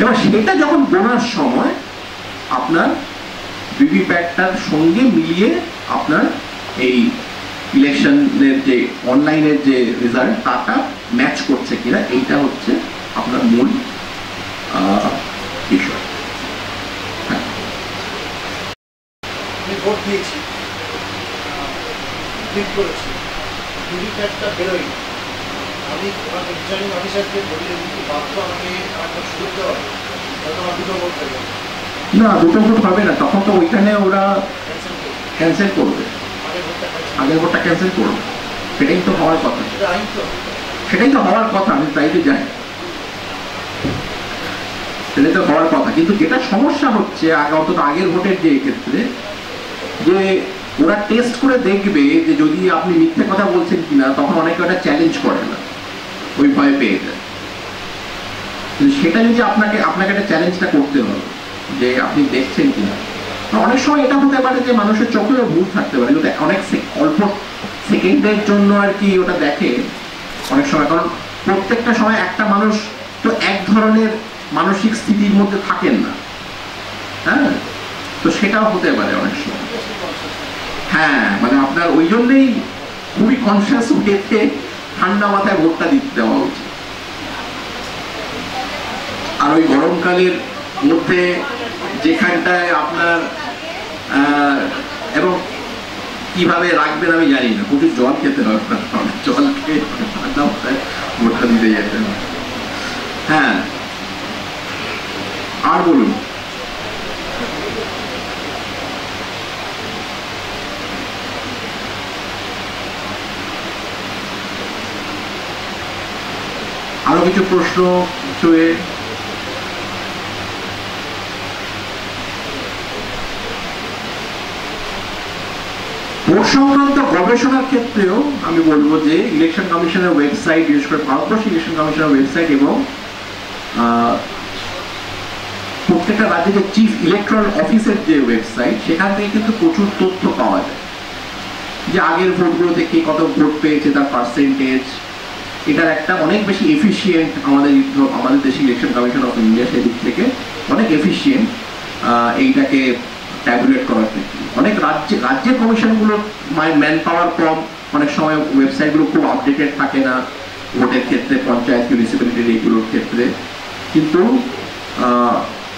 এবার সেটা যখন গোনার সময় আপনার ভিভিপ্যাটটার সঙ্গে মিলিয়ে আপনার এই ইলেকশনের যে অনলাইনের যে রেজাল্ট তাটা ম্যাচ করছে কিনা, এইটা হচ্ছে আপনার মূল বিষয়। ভোট দিয়েছি, ক্লিক করেছি, ভিভিপ্যাটটা বেরোই, আমি আমার রিটার্নিং অফিসারকে বললে বাধ্য আমাকে একটা সুযোগ দেওয়া, হয়তো আমার দুটো ভোট দেবে না, দুটো ভোট হবে না, তখন তো ওইখানে ওরা ক্যান্সেল করবে, আগের ভোটটা ক্যান্সেল করবে, সেটাই তো হওয়ার কথা, সেটাই তো হওয়ার কথা। আমি তাই তো জানি, সেটাই তো হওয়ার কথা। কিন্তু যেটা সমস্যা হচ্ছে অন্তত আগের ভোটের যে ক্ষেত্রে, যে ওরা টেস্ট করে দেখবে যে যদি আপনি মিথ্যে কথা বলছেন কিনা, তখন অনেকে ওটা চ্যালেঞ্জ করে না, ওই ভয় পেয়ে যায়। সেটা যদি আপনাকে একটা চ্যালেঞ্জটা করতে হবে যে আপনি দেখছেন কিনা। অনেক সময় এটা হতে পারে যে মানুষের চোখেও ভুল থাকতে পারে, যদি অনেক অল্প সেকেন্ডের জন্য আর কি ওটা দেখে অনেক সময়। কারণ প্রত্যেকটা সময় একটা মানুষ তো এক ধরনের মানসিক স্থিতির মধ্যে থাকেন না, হ্যাঁ, তো সেটাও হতে পারে অনেক সময়। হ্যাঁ, মানে আপনার ওই জন্যই খুবই কনসিয়াস ওয়েতে ঠান্ডা মাথায় ভোটটা দিতে দেওয়া উচিত। আর ওই গরমকালের মধ্যে যেখানটায় আপনার এবং কিভাবে রাখবেন আমি জানি না, প্রচুর জল খেতে হবে, জল খেয়ে ঠান্ডা মাথায় ভোটটা দিতে যেতে হবে। হ্যাঁ, আর বলুন। আরো কিছু প্রশ্ন ছুঁয়ে ভোট সংক্রান্ত গবেষণার ক্ষেত্রেও আমি বলবো যে ইলেকশন কমিশনের ওয়েবসাইট, বিশেষ করে ভারতবর্ষ ইলেকশন কমিশনের ওয়েবসাইট এবং প্রত্যেকটা রাজ্যের যে চিফ ইলেকট্রাল অফিসের যে ওয়েবসাইট, সেখান থেকে কিন্তু প্রচুর তথ্য পাওয়া যায় যে আগের ভোটগুলোতে কে কত ভোট পেয়েছে, তার পার্সেন্টেজ। এটার একটা অনেক বেশি এফিসিয়েন্ট আমাদের দেশে ইলেকশন কমিশন অফ ইন্ডিয়া সেদিক থেকে অনেক এফিসিয়েন্ট এইটাকে ট্যাবুলেট করার ক্ষেত্রে। অনেক রাজ্যের কমিশনগুলোর ম্যান পাওয়ার কম, অনেক সময় ওয়েবসাইটগুলো খুব আপডেটেড থাকে না ভোটের ক্ষেত্রে, পঞ্চায়েত মিউনিসিপ্যালিটির এইগুলোর ক্ষেত্রে। কিন্তু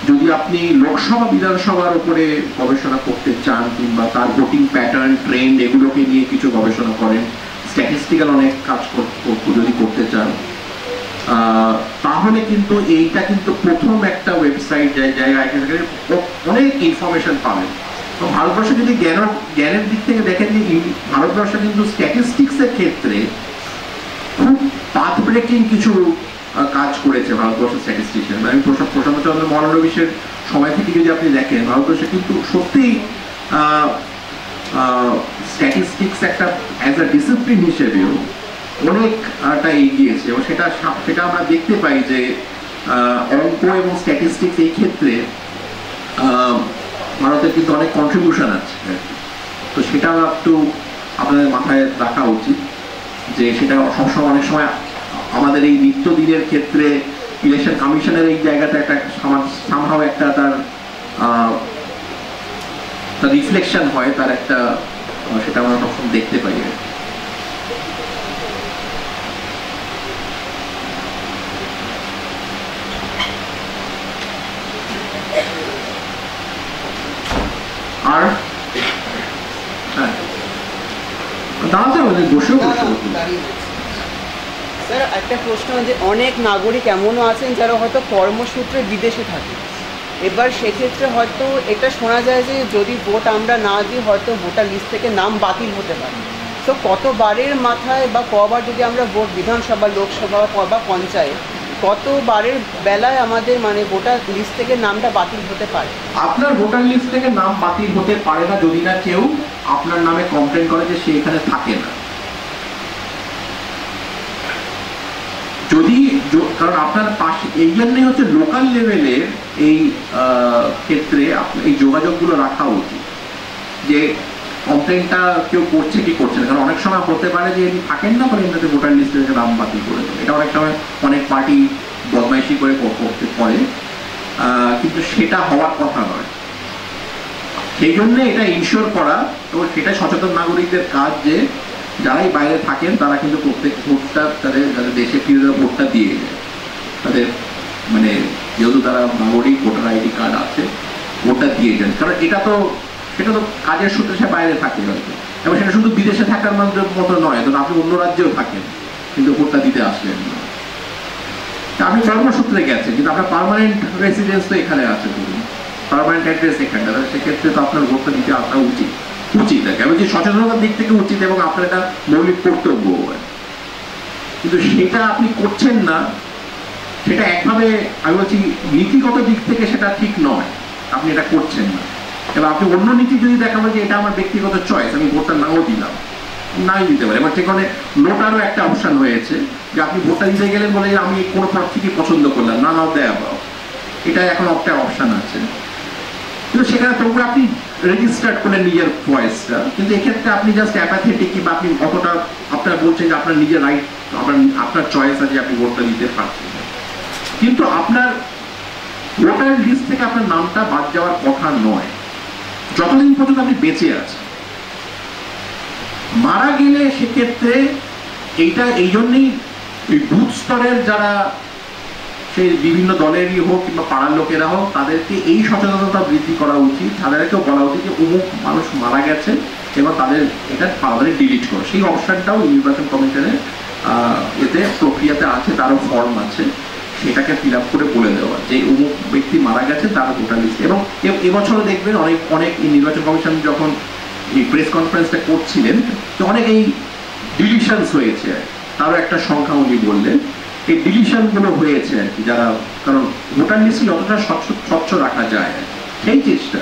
যদি আপনি লোকসভা বিধানসভার উপরে গবেষণা করতে চান কিংবা তার ভোটিং প্যাটার্ন, ট্রেন্ড এগুলোকে নিয়ে কিছু গবেষণা করেন, স্ট্যাটিস্টিক্যাল অনেক কাজ যদি করতে চান, তাহলে কিন্তু এইটা কিন্তু প্রথম একটা ওয়েবসাইট জায়গায় অনেক ইনফরমেশন পাবেন। তো ভারতবর্ষে যদি জ্ঞানের দিক থেকে দেখেন যে ভারতবর্ষ কিন্তু স্ট্যাটিস্টিক্সের ক্ষেত্রে খুব পাথ ব্রেকিং কিছু কাজ করেছে ভারতবর্ষের স্ট্যাটিস্টিশিয়ান। আমি প্রশান্ত চন্দ্র মহলানবিশের সময় থেকে যদি আপনি দেখেন, ভারতবর্ষে কিন্তু সত্যিই স্ট্যাটিস্টিক্স একটা অ্যাজ আ ডিসিপ্লিন হিসেবেও অনেকটা এগিয়েছে এবং সেটা আমরা দেখতে পাই যে অঙ্ক এবং স্ট্যাটিস্টিক্স এই ক্ষেত্রে ভারতের কিন্তু অনেক কন্ট্রিবিউশন আছে। তো সেটা একটু আপনাদের মাথায় রাখা উচিত যে সেটা সবসময় অনেক সময় আমাদের এই নিত্যদিনের ক্ষেত্রে ইলেকশন কমিশনের এই জায়গাটা একটা সামহাও একটা তার রিফ্লেকশন হয়, তার একটা সেটা আমরা সবসময় দেখতে পাই। আর হ্যাঁ, দাঁড়াতে হবে, বসেও স্যার একটা প্রশ্ন, যে অনেক নাগরিক এমনও আছেন যারা হয়তো কর্মসূত্রে বিদেশে থাকে, এবার সেক্ষেত্রে হয়তো এটা শোনা যায় যে যদি ভোট আমরা না দিই হয়তো ভোটার লিস্ট থেকে নাম বাতিল হতে পারে। তো কতবারের মাথায় বা কবার যদি আমরা ভোট বিধানসভা, লোকসভা বা পঞ্চায়েত, কতবারের বেলায় আমাদের মানে ভোটার লিস্ট থেকে নামটা বাতিল হতে পারে? আপনার ভোটার লিস্ট থেকে নাম বাতিল হতে পারে না যদি না কেউ আপনার নামে কমপ্লেন করে যে সে এখানে থাকে না। যদি, কারণ আপনার পাশে এই জন্যই হচ্ছে লোকাল লেভেলের এই ক্ষেত্রে এই যোগাযোগগুলো রাখা উচিত যে কমপ্লেনটা কেউ করছে কি করছে না। কারণ অনেক সময় হতে পারে যে এটি থাকেন না, পরে এমনিতে ভোটার লিস্টে থেকে নাম বাতিল করে দেবে। এটা অনেক সময় অনেক পার্টি বদমাইশি করে করতে পারে, কিন্তু সেটা হওয়ার কথা নয়। সেই জন্য এটা ইনশিওর করা এবং সেটা সচেতন নাগরিকদের কাজ যে যারাই বাইরে থাকেন তারা কিন্তু প্রত্যেক ভোটটা তাদের দেশে ফিরে ভোটটা দিয়ে যায়, তাদের মানে যেহেতু তারা নাগরিক, ভোটার আইডি কার্ড আছে, ভোটটা দিয়ে যান। কারণ সেটা তো কাজের সূত্রে সে বাইরে থাকে হয়তো, এবং সেটা শুধু বিদেশে থাকার মতো নয়, ধরুন আপনি অন্য রাজ্যেও থাকেন কিন্তু ভোটটা দিতে আসলেন না, আপনি কর্মসূত্রে গেছেন কিন্তু আপনার পার্মানেন্ট রেসিডেন্স তো এখানে আছে, ধরুন পার্মানেন্ট অ্যাড্রেস এখানে, সেক্ষেত্রে তো আপনার ভোটটা দিতে আসা উচিত এবং যে সচেতনতার দিক থেকে উচিত এবং আপনার এটা মৌলিক কর্তব্য। কিন্তু সেটা আপনি করছেন না, সেটা একভাবে আমি বলছি নীতিগত দিক থেকে সেটা ঠিক নয়, আপনি এটা করছেন না। এবার আপনি অন্য নীতি যদি দেখাবেন যে এটা আমার ব্যক্তিগত চয়েস, আমি ভোটটা নাও দিলাম, নাই দিতে পারে। এবার সেখানে নোটারও একটা অপশন হয়েছে যে আপনি ভোটটা দিতে গেলেন বলে যে আমি কোনো প্রার্থীকে পছন্দ করলাম না, নাও দেয়া পাও, এটা এখন একটা অপশন আছে। কিন্তু সেখানে তবু আপনি রেজিস্টার্ড করলেন নিজের ভয়েসটা, কিন্তু এক্ষেত্রে আপনি জাস্ট অ্যাপাথেটিক কিংবা আপনি অতটা আপনার বলছেন যে আপনার নিজের রাইট, আপনার চয়েস আছে, আপনি ভোটটা দিতে পারছেন। কিন্তু আপনার ভোটার লিস্ট থেকে আপনার নামটা বাদ যাওয়ার কথা নয় যতদিন পর্যন্ত আপনি বেঁচে আছেন। মারা গেলে সেক্ষেত্রে এইটা এই জন্যই বুথ স্তরের যারা সেই বিভিন্ন দলেরই হোক কিংবা পাড়ার লোকেরা হোক তাদেরকে এই সচেতনতা বৃদ্ধি করা উচিত, তাদেরকেও বলা উচিত যে অমুক মানুষ মারা গেছে এবং তাদের এটা তাড়াতাড়ি ডিলিট করো। সেই অপশনটাও নির্বাচন কমিশনের এতে প্রক্রিয়াতে আছে, তারও ফর্ম আছে, সেটাকে ফিল আপ করে বলে দেওয়া যে অমুক ব্যক্তি মারা গেছে তার ভোটার লিস্ট। এবং এবছরও দেখবেন অনেক নির্বাচন কমিশন যখন এই প্রেস কনফারেন্সটা করছিলেন অনেক এই ডিলিশনস হয়েছে, তারও একটা সংখ্যা উনি বললেন এই ডিলিশনগুলো হয়েছে আর কি, যারা কারণ ভোটার লিস্ট যতটা স্বচ্ছ রাখা যায় সেই চেষ্টা।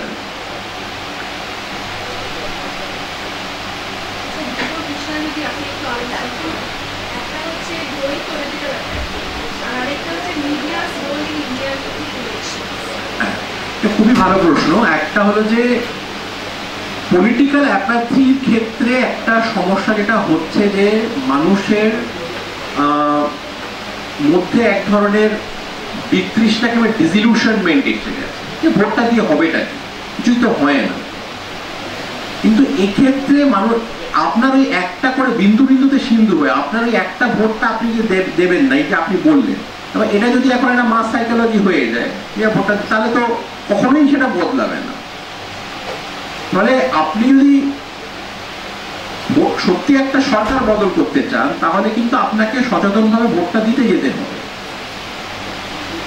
খুবই ভালো প্রশ্ন। একটা হলো যে পলিটিক্যাল অ্যাপাথির ক্ষেত্রে একটা সমস্যা যেটা হচ্ছে যে মানুষের মধ্যে এক ধরনের বিতৃষ্ণা কিংবা ডিসিলিউশনমেন্ট এসে গেছে যে ভোটটা দিয়ে হবেটা কি, কিছুই তো হয় না। কিন্তু এক্ষেত্রে মানুষ আপনার ওই একটা করে বিন্দু বিন্দুতে সিন্ধু হয়ে আপনার ওই একটা ভোটটা আপনি যে দেবেন না, এই যে আপনি বললেন, তবে এটা যদি এখন একটা মাস সাইকোলজি হয়ে যায় যে ভোটটা, তাহলে তো কখনোই সেটা বদলাবে না। ফলে আপনি যদি সত্যি একটা সরকার বদল করতে চান তাহলে কিন্তু আপনাকে সচেতনভাবে ভোটটা দিতে যেতে হবে।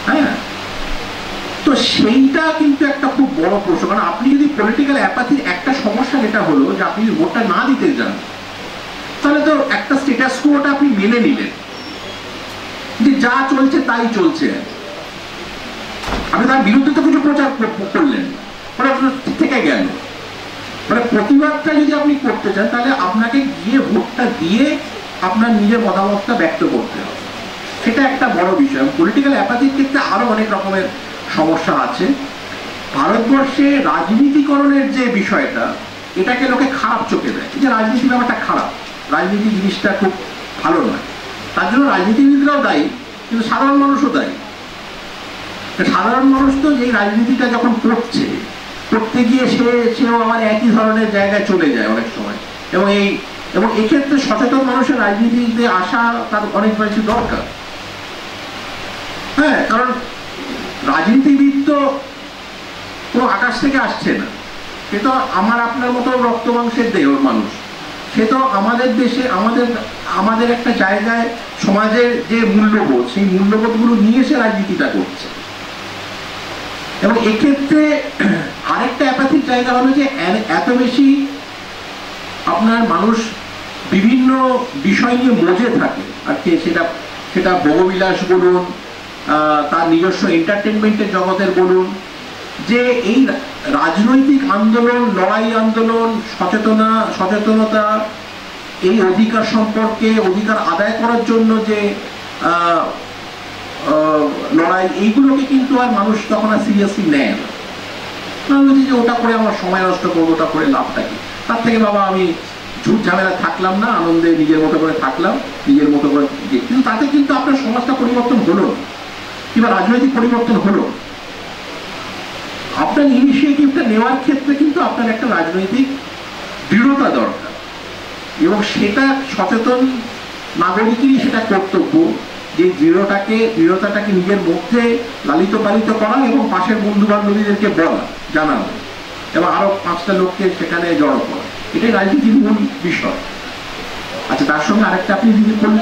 হ্যাঁ, তো সেইটা কিন্তু একটা খুব বড় প্রশ্ন। কারণ আপনি যদি পলিটিক্যাল অ্যাপাথির একটা সমস্যা যেটা হলো যে আপনি যদি ভোটটা না দিতে যান তাহলে তো একটা স্ট্যাটাস কোটা আপনি মেনে নিলেন যে যা চলছে তাই চলছে, আপনি তার বিরুদ্ধে তো কিছু প্রচার করলেন, থেকে গেল। মানে প্রতিবাদটা যদি আপনি করতে চান তাহলে আপনাকে গিয়ে ভোটটা দিয়ে আপনার নিজের মতামতটা ব্যক্ত করতে হবে, সেটা একটা বড় বিষয়। পলিটিক্যাল অ্যাপাথির ক্ষেত্রে আরো অনেক রকমের সমস্যা আছে। ভারতবর্ষে রাজনীতিকরণের যে বিষয়টা, এটাকে লোকে খারাপ চোখে দেয় যে রাজনীতি ব্যাপারটা খারাপ, রাজনীতি জিনিসটা খুব ভালো নয়। তার জন্য রাজনীতিবিদরাও দায়ী, কিন্তু সাধারণ মানুষও দায়ী। সাধারণ মানুষ তো এই রাজনীতিটা যখন করতে গিয়ে সেও আমার একই ধরনের জায়গায় চলে যায় অনেক সময়। এবং এক্ষেত্রে সচেতন মানুষের রাজনীতিতে আসা তার অনেক বেশি দরকার। হ্যাঁ, কারণ রাজনীতিবিদ তো কোনো আকাশ থেকে আসছে না, সে তো আমার আপনার মতো রক্ত মাংসের দেহর মানুষ। সে তো আমাদের দেশে আমাদের একটা জায়গায় সমাজের যে মূল্যবোধ, সেই মূল্যবোধগুলো নিয়ে সে রাজনীতিটা করছে। এবং এক্ষেত্রে আরেকটা অ্যাপাথিক জায়গা হলো যে এত বেশি আপনার মানুষ বিভিন্ন বিষয় নিয়ে মজে থাকে আর কি, সেটা ভোগবিলাস বলুন, তার নিজস্ব এন্টারটেনমেন্টের জগতের বলুন, যে এই রাজনৈতিক আন্দোলন, লড়াই আন্দোলন, সচেতনতা, এই অধিকার সম্পর্কে, অধিকার আদায় করার জন্য যে লড়াই, এইগুলোকে কিন্তু আর মানুষ তখন আর সিরিয়াসলি নেয় না। বলছি যে ওটা করে আমার সময় নষ্ট করবো, ওটা করে লাভটা কি, তার থেকে বাবা আমি ঝুট ঝামেলা থাকলাম না, আনন্দে নিজের মতো করে থাকলাম, নিজের মতো করে। কিন্তু তাতে কিন্তু আপনার সমাজটা পরিবর্তন হলো কিংবা রাজনৈতিক পরিবর্তন হলো। আপনার ইনিশিয়েটিভটা নেওয়ার ক্ষেত্রে কিন্তু আপনার একটা রাজনৈতিক দৃঢ়তা দরকার, এবং সেটা সচেতন নাগরিকেরই সেটা কর্তব্য যে দৃঢ়তাটাকে নিজের মধ্যে লালিত পালিত করা এবং পাশের বন্ধু বান্ধবীদেরকে বলা, জানানো, এবং আরো 5টা লোককে সেখানে জড়ো করা, এটাই রাজনীতির মূল বিষয়। আচ্ছা, তার সঙ্গে আরেকটা আপনি যদি বলুন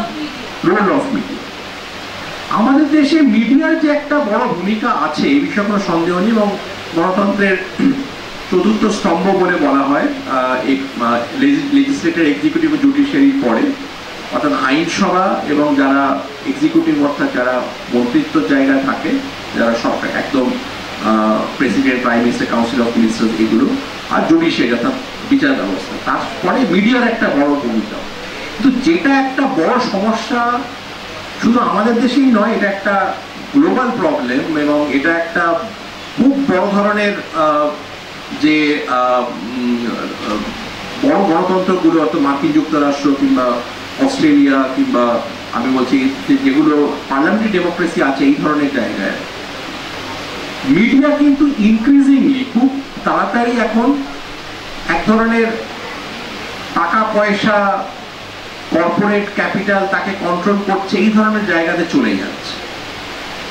রোল অফ মিডিয়া। আমাদের দেশে মিডিয়ার যে একটা বড় ভূমিকা আছে এই বিষয়ে কোনো সন্দেহ নেই, এবং গণতন্ত্রের চতুর্থ স্তম্ভ বলে বলা হয় লেজিসলেটর, এক্সিকিউটিভ ও জুডিশিয়ারির পরে, অর্থাৎ আইনসভা এবং যারা এক্সিকিউটিভ অর্থাৎ যারা মন্ত্রিত্ব জায়গায় থাকে, যারা সরকার একদম president, prime minister, council of ministers, এগুলো, আর জুডিশিয়ারি অর্থাৎ বিচার ব্যবস্থা। তারপরে মিডিয়ার একটা বড় ভূমিকা। কিন্তু যেটা একটা বড় সমস্যা শুধু আমাদের দেশেই নয়, এটা একটা গ্লোবাল প্রবলেম, এবং এটা একটা খুব বড় ধরনের যে বড় গণতন্ত্রগুলো, অর্থাৎ মার্কিন যুক্তরাষ্ট্র কিংবা অস্ট্রেলিয়া কিংবা আমি বলছি যেগুলো পার্লামেন্টারি ডেমোক্রেসি আছে, এই ধরনের জায়গায় মিডিয়া কিন্তু ইনক্রিজিংলি খুব তাড়াতাড়ি এখন এক ধরনের টাকা পয়সা, কর্পোরেট ক্যাপিটাল তাকে কন্ট্রোল করছে, এই ধরনের জায়গাতে চলে যাচ্ছে,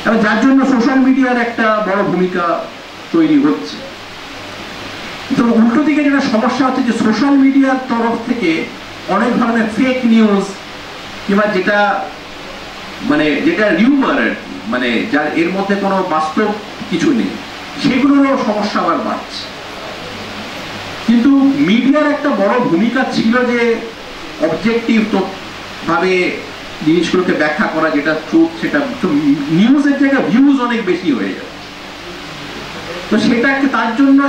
এবং যার জন্য সোশ্যাল মিডিয়ার একটা বড় ভূমিকা তৈরি হচ্ছে। তো উল্টো দিকে যেটা সমস্যা হচ্ছে যে সোশ্যাল মিডিয়ার তরফ থেকে অনেক ধরনের ফেক নিউজ কিংবা যেটা রিউমার আর কি, মানে যার এর মধ্যে কোনো বাস্তব কিছু নেই, সেগুলোরও সমস্যা আবার বাড়ছে। কিন্তু মিডিয়ার একটা বড় ভূমিকা ছিল যে অবজেক্টিভ ভাবে জিনিসগুলোকে ব্যাখ্যা করা, যেটা ট্রুথ সেটা, নিউজের জায়গায় ভিউজ অনেক বেশি হয়ে যায়। তো সেটাকে তার জন্য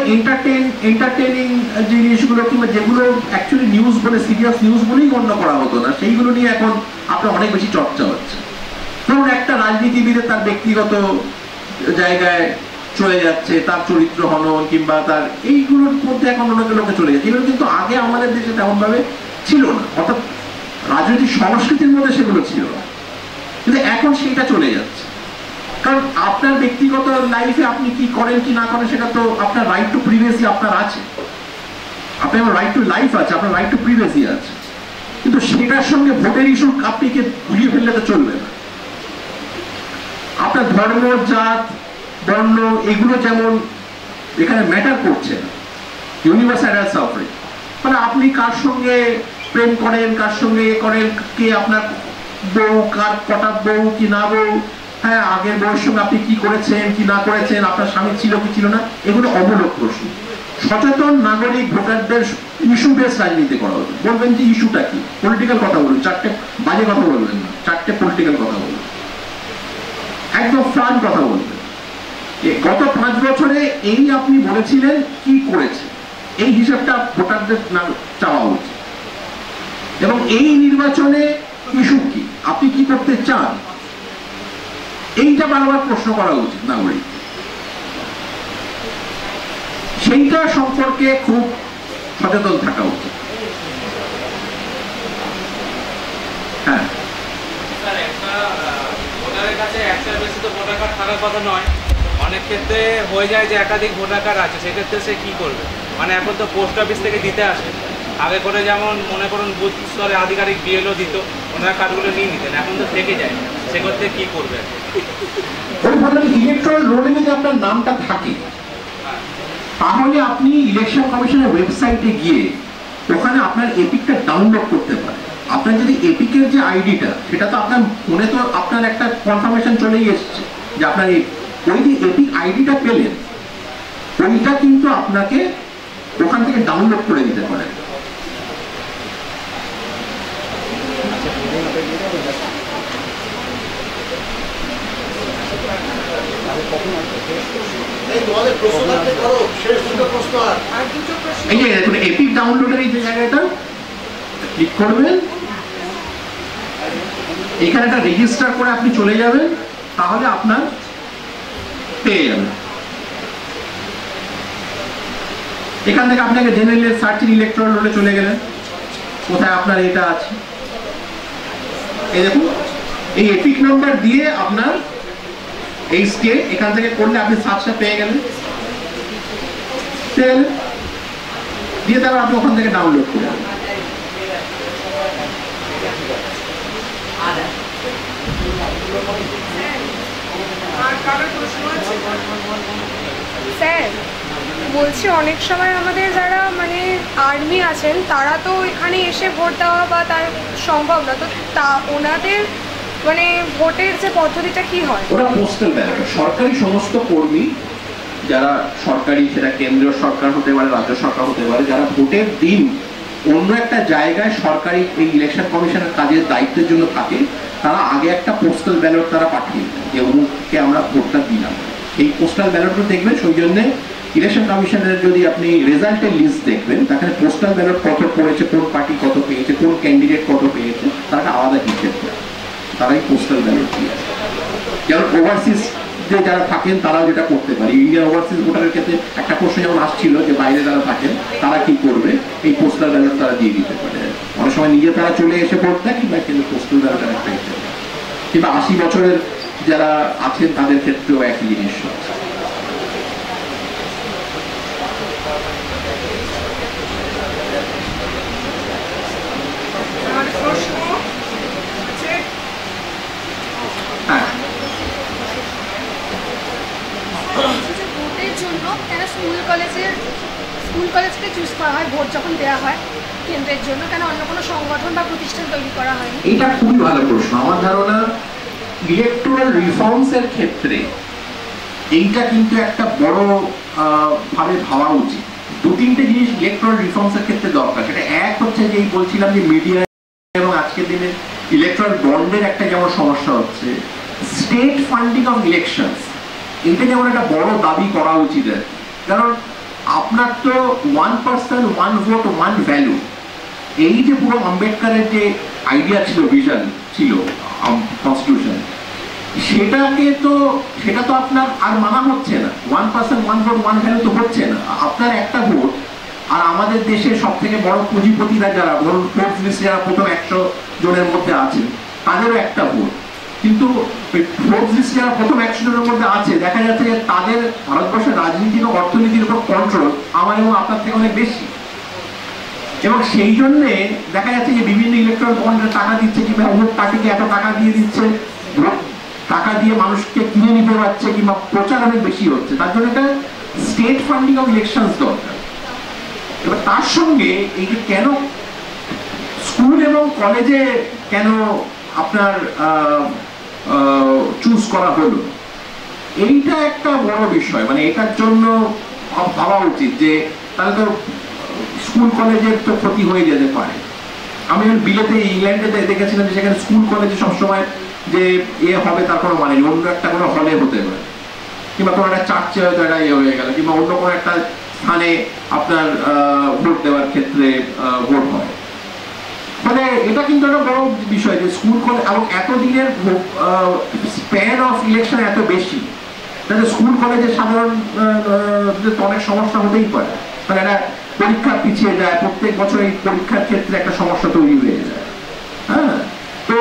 এন্টারটেইনিং জিনিসগুলো কিংবা যেগুলো অ্যাকচুয়ালি নিউজ বলে, সিরিয়াস নিউজ বলেই গণ্য করা হতো না, সেইগুলো নিয়ে এখন আপনার অনেক বেশি চর্চা হচ্ছে। ধরুন একটা রাজনীতিবিদের তার ব্যক্তিগত জায়গায় চলে যাচ্ছে, তার চরিত্র হনন কিংবা তার এইগুলোর মধ্যে এখন অনেক লোকে চলে যাচ্ছে, এগুলো কিন্তু আগে আমাদের দেশে তেমন ভাবে ছিল না, অর্থাৎ রাজনৈতিক সংস্কৃতির মধ্যে সেগুলো ছিল না, কিন্তু এখন সেটা চলে যাচ্ছে। কারণ আপনার ব্যক্তিগত লাইফে আপনি কি করেন কি না করেন সেটা তো আপনার রাইট টু প্রিভেসি আপনার আছে, আপনার রাইট টু লাইফ আছে, আপনার রাইট টু প্রিভেসি আছে, কিন্তু সেটার সঙ্গে ভোটের ইস্যু আপনি কে ভুলিয়ে ফেললে তো চলবে না। আপনার ধর্ম, জাত, বর্ণ এগুলো যেমন এখানে ম্যাটার করছে না, ইউনিভার্সাল সাফারিং, মানে আপনি কার সঙ্গে প্রেম করেন, কার সঙ্গে করেন, কে আপনার বউ, কার কটা বউ কি না বউ, হ্যাঁ আগের বউয়ের সঙ্গে আপনি কি করেছেন কি না করেছেন, আপনার স্বামী ছিল কি ছিল না, এগুলো অমূলক প্রশ্ন। সচেতন নাগরিক ভোটারদের ইস্যু বেস রাজনীতি করা হতো। বলবেন যে ইস্যুটা কি, পলিটিক্যাল কথা বলুন, চারটে বাজে কথা বলবেন না, চারটে পলিটিক্যাল কথা বলুন, একদম ফ্রান্ট কথা বলবেন। গত 5 বছরে এই আপনি বলেছিলেন কি করেছে, এই হিসাবটা ভোটারদের চাওয়া উচিত, এবং এই নির্বাচনে ইস্যু কি, আপনি কি করতে চান, এইটা বারবার প্রশ্ন করা উচিত নাগরিক। সেইটা সম্পর্কে খুব সচেতন থাকা উচিত। হ্যাঁ, ভোটারের কাছে একটার বেশি তো ভোটার কার্ড থাকার কথা নয়, অনেক ক্ষেত্রে হয়ে যায় যে একাধিক ভোটার কার্ড আছে, সেক্ষেত্রে সে কি করবে? মানে এখন তো পোস্ট অফিস থেকে দিতে আসে, আগে করে যেমন মনে করুন বুথ স্তরে আধিকারিক বিএলও দিত, ওনার কার্ডগুলো নিয়ে নিতেন, এখন তো থেকে যায়, সেক্ষেত্রে কি করবে? ইলেকট্রাল রোলে যদি আপনার নামটা থাকে তাহলে আপনি ইলেকশন কমিশনের ওয়েবসাইটে গিয়ে ওখানে আপনার এপিকটা ডাউনলোড করতে পারেন। আপনার যদি এপিকের যে আইডিটা, সেটা তো আপনার ফোনে তো আপনার একটা কনফার্মেশন চলেই এসছে যে আপনার ওই যে এপিক আইডিটা পেলেন, ওইটা কিন্তু আপনাকে ওখান থেকে ডাউনলোড করে দিতে পারেন। এই যে দেখুন এপিক ডাউনলোডের এই যে জায়গাটা ক্লিক করবেন, এখানে একটা রেজিস্টার করে আপনি চলে যাবেন, তাহলে আপনার পেয়ে যাবেন। এখান থেকে আপনাকে জেনারেল সার্চ ইলেকট্রাল রোলে চলে গেলেন, কোথায় আপনার এটা আছে, এই দেখুন এই এপিক নাম্বার দিয়ে আপনার এই স্কেল এখান থেকে করলে আপনি সার্চটা পেয়ে গেলেন, দিয়ে তারপর আপনি ওখান থেকে ডাউনলোড করবেন। স্যার বলছি, অনেক সময় আমাদের যারা মানে আর্মি আছেন তারা তো এখানে এসে ভোট দেওয়া বা তার সম্ভব না, তো তা ওনাদের মানে ভোটের যে পদ্ধতিটা কি হয়? ওরা পোস্টাল ব্যালট, সরকারি সমস্ত কর্মী যারা সরকারি, সেটা কেন্দ্রীয় সরকার হতে পারে, রাজ্য সরকার হতে পারে, যারা ভোটের দিন অন্য একটা জায়গায় সরকারি এই ইলেকশন কমিশনের কাজের দায়িত্বের জন্য থাকে, তারা আগে একটা পোস্টাল ব্যালট তারা পাঠিয়ে দেয় যে অমুককে আমরা ভোটটা দিলাম। এই পোস্টাল ব্যালটটা দেখবেন, সেই জন্য ইলেকশন কমিশনের যদি আপনি রেজাল্টের লিস্ট দেখবেন, তাখানে পোস্টাল ব্যালট কত পড়েছে, কোন পার্টি কত পেয়েছে, কোন ক্যান্ডিডেট কত পেয়েছে, তারা আলাদা হিসেব করে তারাই পোস্টাল ব্যালট দিয়েছে। যেমন ওভারসিজ যে যারা থাকেন তারাও যেটা করতে পারে, ইন্ডিয়ান ওভারসিজ ভোটারের ক্ষেত্রে একটা প্রশ্ন যেমন আসছিল যে বাইরে যারা থাকেন তারা কি করবে, এই পোস্টাল ব্যালট তারা দিয়ে দিতে পারে। অনেক সময় নিজে তারা চলে এসে ভোট দেয়, কিংবা কিন্তু পোস্টাল ব্যালটের একটা হিসেবে, কিংবা 80 বছরের যারা আছেন তাদের ক্ষেত্রেও একই জিনিস। ভোটের জন্য কেন স্কুল কলেজকে চুজ করা হয় ভোট যখন দেওয়া হয় কেন্দ্রের জন্য, কেন অন্য কোনো সংগঠন বা প্রতিষ্ঠান তৈরি করা হয়নি? এটা খুবই ভালো প্রশ্ন। আমার ধারণা ইলেকট্রাল রিফর্মস এর ক্ষেত্রে এইটা কিন্তু একটা বড় ভাবে ভাবা উচিত। 2-3টে জিনিস ইলেকট্রাল রিফর্মস এর ক্ষেত্রে দরকার। সেটা এক হচ্ছে যে বলছিলাম যে মিডিয়া এবং আজকের দিনে ইলেকট্রাল বন্ডের একটা যেমন সমস্যা হচ্ছে, স্টেট ফান্ডিং অফ ইলেকশনস এটা যেমন একটা বড় দাবি করা উচিত। কারণ আপনার তো 1 পার্সন 1 ভোট 1 ভ্যালু, এই যে পুরো আম্বেদকরের যে আইডিয়া ছিল, ভিশন ছিল কনস্টিটিউশন, সেটা তো আপনার আর মানা হচ্ছে না। 1 পার্সন 1 ভোট 1 ভ্যালু তো হচ্ছে না। আপনার একটা ভোট, আর আমাদের দেশের সব থেকে বড় পুঁজিপতিরা যারা ধরুন ফোর্থ লিস্টে যারা প্রথম 100 জনের মধ্যে আছেন তাদেরও একটা ভোট, কিন্তু ফোর্থ লিস্টে যারা প্রথম 100 জনের মধ্যে আছে দেখা যাচ্ছে যে তাদের ভারতবর্ষের রাজনীতি ও অর্থনীতির উপর কন্ট্রোল আমার এবং আপনার থেকে অনেক বেশি। এবং সেই জন্যে দেখা যাচ্ছে যে বিভিন্ন ইলেকট্রাল বন্ডে টাকা দিচ্ছে, কিংবা অমুক পার্টিকে এত টাকা দিয়ে দিচ্ছে, টাকা দিয়ে মানুষকে কিনে নিতে পারছে, কিংবা প্রচার অনেক বেশি হচ্ছে। তার জন্য একটা স্টেট ফান্ডিং অফ ইলেকশন দরকার। এবার তার সঙ্গে এই যে কেন স্কুল এবং কলেজে কেন আপনার চুজ করা হলো, এইটা একটা বড় বিষয়। মানে এটার জন্য ভাবা উচিত যে তাহলে তো স্কুল কলেজের তো ক্ষতি হয়ে যেতে পারে। আমি বিলেতে ইংল্যান্ডে দেখেছিলাম যে সেখানে স্কুল কলেজে সবসময় যে হবে তার কোনো মানে নেই, অন্য একটা কোনো হলে হতে পারে, কিংবা কোনো একটা চার্চে হয়তো একটা হয়ে গেল, কিংবা অন্য কোনো একটা স্থানে আপনার ভোট দেওয়ার ক্ষেত্রে ভোট হয়। মানে এটা কিন্তু একটা বড় বিষয় যে স্কুল কলেজ এবং এতদিনের স্প্যান অফ ইলেকশন এত বেশি, তাহলে স্কুল কলেজের সাধারণ অনেক সমস্যা হতেই পারে। মানে একটা পরীক্ষা পিছিয়ে যায়, প্রত্যেক বছর এই পরীক্ষার ক্ষেত্রে একটা সমস্যা তৈরি হয়ে যায়। হ্যাঁ, তো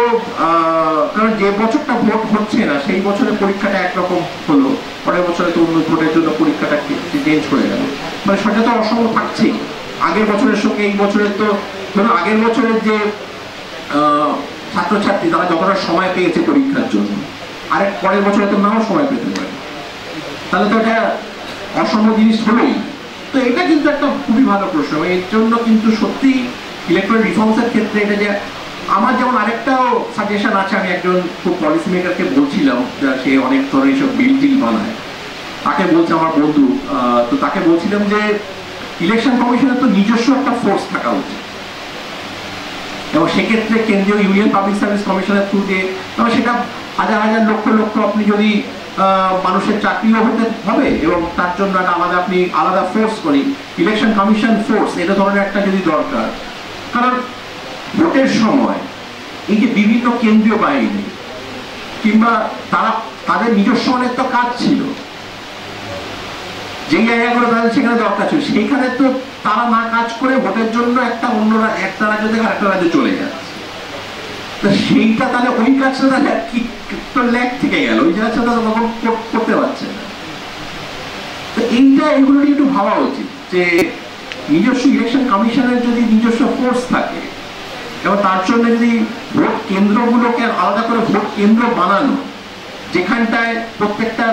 কারণ যে বছরটা ভোট হচ্ছে না সেই বছরে পরীক্ষাটা একরকম হলো, পরের বছরে তো অন্য ভোটের জন্য পরীক্ষাটা চেঞ্জ হয়ে গেল। মানে সেটা তো অসম্ভব থাকছেই। আগের বছরের সঙ্গে এই বছরের তো ধরুন আগের বছরের যে ছাত্রছাত্রী তারা যতটা সময় পেয়েছে পরীক্ষার জন্য, আরেক পরের বছরে তো নাও সময় পেতে পারে, তাহলে তো এটা অসম্ভব জিনিস হলোই। তো এটা কিন্তু একটা খুবই ভালো প্রশ্ন। এর জন্য কিন্তু সত্যি ইলেকট্রাল রিফর্মসের ক্ষেত্রে এটা যে আমার যেমন আরেকটাও সাজেশন আছে। আমি একজন খুব পলিসি মেকারকে বলছিলাম, সে অনেক ধরনের সব বিল টিল বানায়, তাকে বলছে আমার বন্ধু, তো তাকে বলছিলাম যে ইলেকশন কমিশনের তো নিজস্ব একটা ফোর্স থাকা উচিত, এবং সেক্ষেত্রে কেন্দ্রীয় ইউনিয়ন পাবলিক সার্ভিস কমিশনের থ্রু দিয়ে সেটা হাজার হাজার লক্ষ লক্ষ আপনি যদি মানুষের চাকরিও হতে হবে, এবং তার জন্য একটা আপনি আলাদা ফোর্স করি, ইলেকশন কমিশন ফোর্স এটা ধরনের একটা যদি দরকার। কারণ ভোটের সময় এই যে বিভিন্ন কেন্দ্রীয় বাহিনী কিংবা তাদের নিজস্ব অনেক তো কাজ ছিল, যেই জায়গাগুলো তাদের সেখানে দরকার ছিল, সেইখানে তো তারা না কাজ করে ভোটের জন্য একটা রাজ্য থেকে আরেকটা রাজ্যে চলে যাচ্ছে। তো সেইটা তাহলে ওই কাজটা তাহলে কি ল্যাগ থেকে গেল, ওই কাজটা তারা তখন করতে পারছে না। তো এইগুলো নিয়ে একটু ভাবা উচিত যে নিজস্ব ইলেকশন কমিশনের যদি নিজস্ব ফোর্স থাকে, এবং তার জন্য যদি ভোট কেন্দ্রগুলোকে আলাদা করে ভোট কেন্দ্র বানানো, যেখানটায় প্রত্যেকটা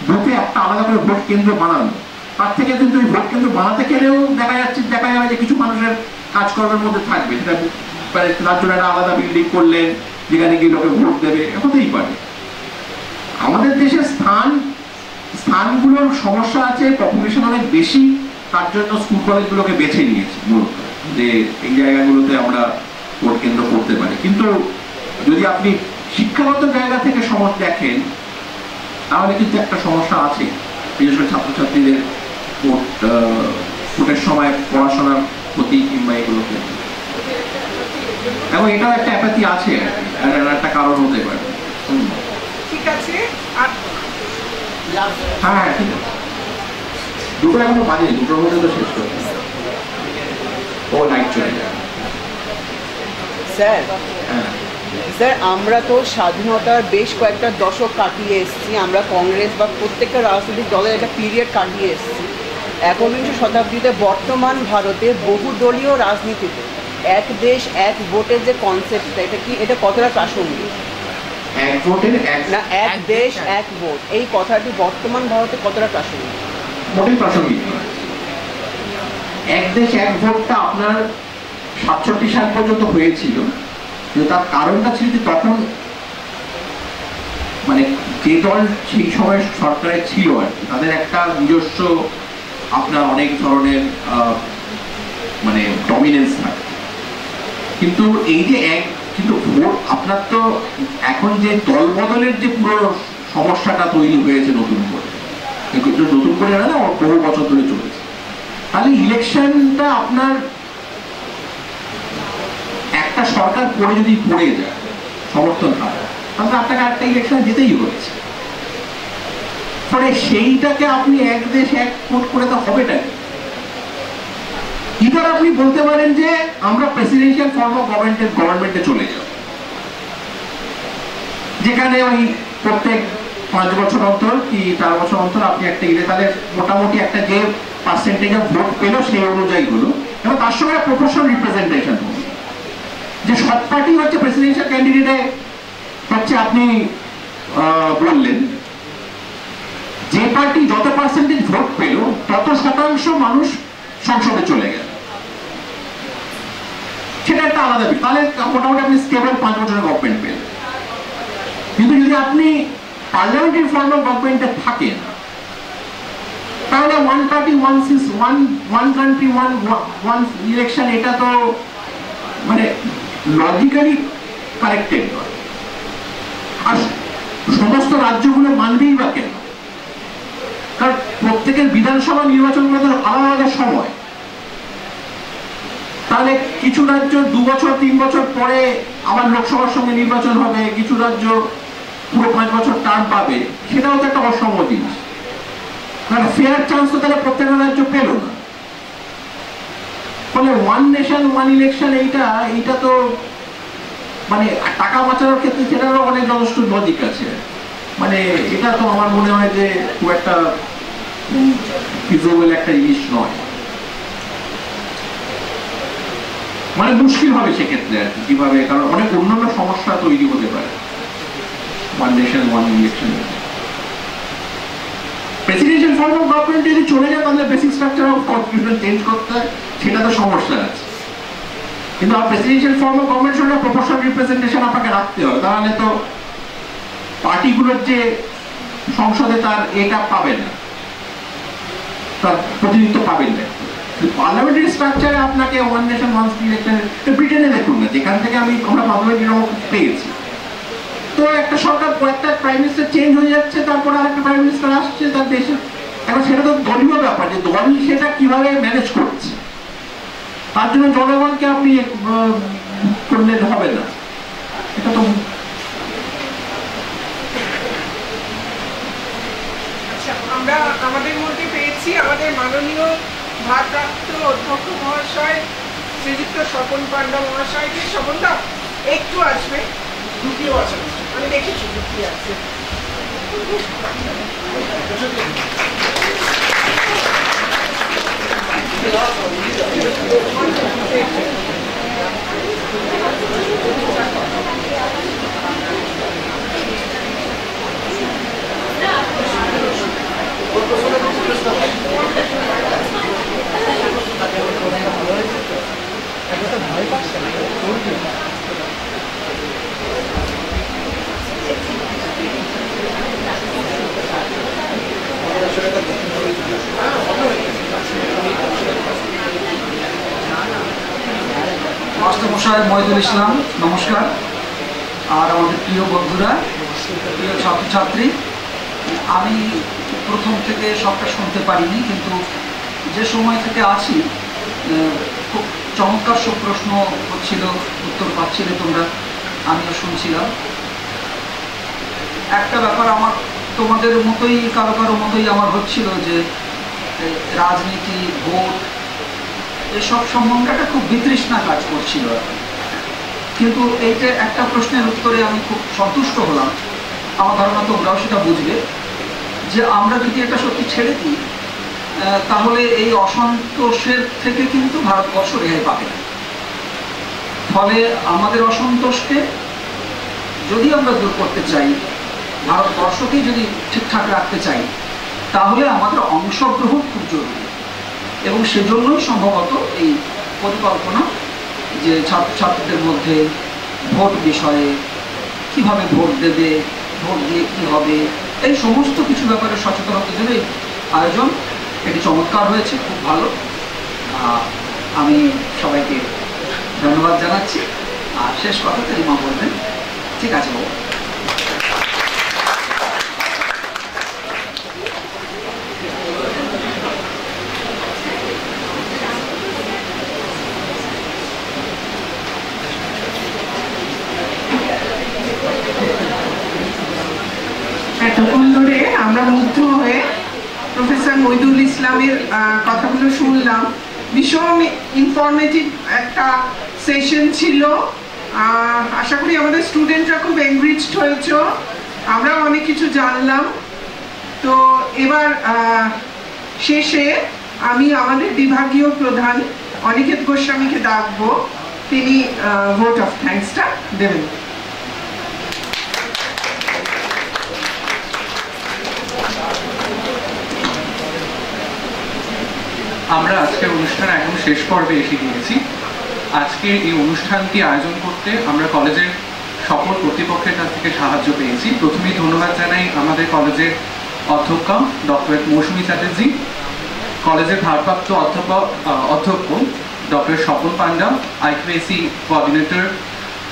বুথে একটা আলাদা করে ভোট কেন্দ্র বানানো, তার থেকে কিন্তু ওই ভোট কেন্দ্র বানাতে গেলেও দেখা যাবে যে কিছু মানুষের কাজকর্মের মধ্যে থাকবে, সেটা তার জন্য একটা আলাদা বিল্ডিং করলেন যেখানে গিয়ে লোকে ভোট দেবে, হতেই পারে। আমাদের দেশের স্থানগুলোর সমস্যা আছে, পপুলেশন অনেক বেশি, তার জন্য স্কুল কলেজগুলোকে বেছে নিয়েছে মূলত যে এই জায়গাগুলোতে আমরা ভোট কেন্দ্র করতে পারি। কিন্তু যদি আপনি শিক্ষাগত জায়গা থেকে দেখেন তাহলে কিন্তু একটা সমস্যা আছে। বিশেষ করে ছাত্রছাত্রীদের ভোটের সময় পড়াশোনার প্রতি কিংবা এগুলোকে, এবং এটাও একটা অ্যাপাথি আছে, একটা কারণ হতে পারে। ঠিক আছে, আর হ্যাঁ ঠিক আছে, দুটো এখনো বাজে, দুটোর মধ্যে তো শেষ করতে ও লাইট চলে যায়। স্যার হ্যাঁ স্যার, আমরা তো স্বাধীনতার বেশ কয়েকটা দশক কাটিয়ে এসেছি, আমরা কংগ্রেস বা প্রত্যেকটা রাজনৈতিক দলের একটা পিরিয়ড কাটিয়ে এসেছি। একবিংশ শতাব্দীতে বর্তমান ভারতে বহুদলীয় রাজনীতিতে এক দেশ এক ভোটের যে কনসেপ্টটা, এটা কি, এটা কতটা প্রাসঙ্গিক? এক ভোটের না, এক দেশ এক ভোট, এই কথাটি বর্তমান ভারতে কতটা প্রাসঙ্গিক? মোটেই প্রাসঙ্গিক নয়। এক দেশ এক ভোটটা আপনার 67 সাল পর্যন্ত হয়েছিল, কিন্তু তার কারণটা ছিল যে তখন মানে যে দল সেই সময় সরকারে ছিল আর কি, তাদের একটা নিজস্ব আপনার অনেক ধরনের মানে ডমিনেন্স থাকে। কিন্তু এই যে কিন্তু ভোট আপনার তো এখন যে দল বদলের যে পুরো সমস্যাটা তৈরি হয়েছে নতুন করে না, বহু বছর ধরে চলেছে, তাহলে ইলেকশনটা আপনার একটা সরকার পড়ে যদি পড়ে যায় সমর্থন হয়, তাহলে আপনাকে একটা ইলেকশন যেতেই হচ্ছে। ফলে সেইটাকে আপনি এক দেশ এক ভোট করে তো হবেটা কি? এবার আপনি বলতে পারেন যে আমরা প্রেসিডেন্সিয়াল ফর্ম অফ গভর্নমেন্টে চলে যাব, যেখানে ওই প্রত্যেক 5 বছর অন্তর কি 4 বছর অন্তর আপনি একটা তাহলে মোটামুটি একটা যে পার্সেন্টেজ অফ ভোট পেল সেই অনুযায়ী হলো, এবং তার সঙ্গে প্রপোর্শনাল রিপ্রেজেন্টেশন হলো, যে সব পার্টি হচ্ছে প্রেসিডেন্সিয়াল ক্যান্ডিডেটে হচ্ছে আপনি বললেন যে পার্টি যত পার্সেন্টেজ ভোট পেল তত শতাংশ মানুষ সংসদে চলে গেল, সেটা একটা আলাদা বিষয়। তাহলে মোটামুটি আপনি স্টেবল 5 বছরের গভর্নমেন্ট পেলেন। কিন্তু যদি আপনি পার্লামেন্টারি ফর্ম অফ গভর্নমেন্টে থাকেন, তাহলে one party one country one election, এটা তো মানে লজিক্যালি কারেক্টেড নয়। আর সমস্ত রাজ্যগুলো মানবেই বা কেন? কারণ প্রত্যেকের বিধানসভা নির্বাচনগুলো তো আলাদা আলাদা সময়। তাহলে কিছু রাজ্য 2 বছর 3 বছর পরে আবার লোকসভার সঙ্গে নির্বাচন হবে, কিছু রাজ্য পুরো 5 বছর টার্ম পাবে, সেটাও তো একটা অসম জিনিস। কারণ ফেয়ার চান্স তো তাহলে প্রত্যেকটা রাজ্য পেল না। ফলে ওয়ান নেশন ওয়ান ইলেকশন এইটা তো মানে টাকা বাঁচানোর ক্ষেত্রে সেটারও অনেক যথেষ্ট লজিক আছে। মানে এটা তো আমার মনে হয় যে খুব একটা ফিজিবল একটা জিনিস নয়, মানে মুশকিল হবে সেক্ষেত্রে আর কি কিভাবে, কারণ অনেক অন্যান্য সমস্যা তৈরি হতে পারে one nation one election. Presidential form of government যদি চলে যায় তাহলে basic structure of constitution change করতে হয়, সেটা তো সমস্যা আছে। কিন্তু প্রেসিডেন্সিয়াল ফর্ম অফ গভর্নমেন্ট সঙ্গে প্রপোর্শনাল রিপ্রেজেন্টেশন আপনাকে রাখতে হবে, তাহলে তো পার্টিগুলোর যে সংসদে তার এটা পাবে না, তার প্রতিনিধিত্ব পাবেন না। পার্লামেন্টারি স্ট্রাকচারে আপনাকে ওয়ান নেশন ওয়ান ইলেকশন, ব্রিটেনে দেখুন না, যেখান থেকে আমরা পার্লামেন্টারি পেয়েছি, তো একটা সরকার একটা প্রাইম মিনিস্টার চেঞ্জ হয়ে যাচ্ছে, তারপর আর একটা প্রাইম মিনিস্টার আসছে তার দেশে। এখন সেটা তো দলীয় ব্যাপার, যে দল সেটা কিভাবে ম্যানেজ করছে, তার জন্য জনগণকে আপনি করলে হবে না। এটা তো আমরা আমাদের মধ্যে পেয়েছি আমাদের মাননীয় ভারপ্রাপ্ত অধ্যক্ষ মহাশয় শ্রীযুক্ত স্বপন পান্ডা মহাশয়কে। স্বপনদা একটু আসবে, দুটিও আছে, আমি দেখেছি দুটি আছে। মাস্টারমশাই মহিদুল ইসলাম নমস্কার। আর আমাদের প্রিয় বন্ধুরা, প্রিয় ছাত্রছাত্রী, আমি প্রথম থেকে সবটা শুনতে পারিনি, কিন্তু যে সময় থেকে আছি খুব চমৎকার সব প্রশ্ন হচ্ছিল, উত্তর পাচ্ছিলে তোমরা, আমিও শুনছিলাম। একটা ব্যাপার আমার তোমাদের মতোই কারো কারো মতোই আমার হচ্ছিল যে রাজনীতি, ভোট, এসব সম্বন্ধে একটা খুব বিতৃষ্ণা কাজ করছিল। কিন্তু এইটা একটা প্রশ্নের উত্তরে আমি খুব সন্তুষ্ট হলাম। আমার ধারণা তোমরাও সেটা বুঝবে যে আমরা যদি এটা সত্যি ছেড়ে দিই তাহলে এই অসন্তোষের থেকে কিন্তু ভারতবর্ষ রেহাই পাবে না। ফলে আমাদের অসন্তোষকে যদি আমরা দূর করতে চাই, ভারতবর্ষকে যদি ঠিকঠাক রাখতে চাই, তাহলে আমাদের অংশগ্রহণ খুব জরুরি। এবং সেজন্যই সম্ভবত এই পরিকল্পনা যে ছাত্রছাত্রীদের মধ্যে ভোট বিষয়ে, কিভাবে ভোট দেবে, ভোট দিয়ে কী হবে, এই সমস্ত কিছু ব্যাপারে সচেতনতার জন্য এই আয়োজন। এটি চমৎকার হয়েছে, খুব ভালো। আমি সবাইকে ধন্যবাদ জানাচ্ছি। আর শেষ কথা রিমা বলবেন। ঠিক আছে বাবু। এতক্ষণ ধরে আমরা মুগ্ধ হয়ে প্রফেসর মইদুল ইসলামের কথাগুলো শুনলাম। ভীষণ ইনফরমেটিভ একটা সেশন ছিল। আশা করি আমাদের স্টুডেন্টরা খুব এনরিচড হয়েছে, আমরাও অনেক কিছু জানলাম। তো এবার শেষে আমি আমাদের বিভাগীয় প্রধান অনিকেত গোস্বামীকে ডাকবো, তিনি ভোট অফ থ্যাঙ্কসটা দেবেন। আমরা আজকের অনুষ্ঠান একদম শেষ পর্বে এসে গিয়েছি। আজকে এই অনুষ্ঠানটি আয়োজন করতে আমরা কলেজের সকল কর্তৃপক্ষের কাছ থেকে সাহায্য পেয়েছি। প্রথমেই ধন্যবাদ জানাই আমাদের কলেজের অধ্যক্ষা ডক্টর মৌসুমী চ্যাটার্জি, কলেজের ভারপ্রাপ্ত অধ্যক্ষ doctor Swapan Panda, IQAC coordinator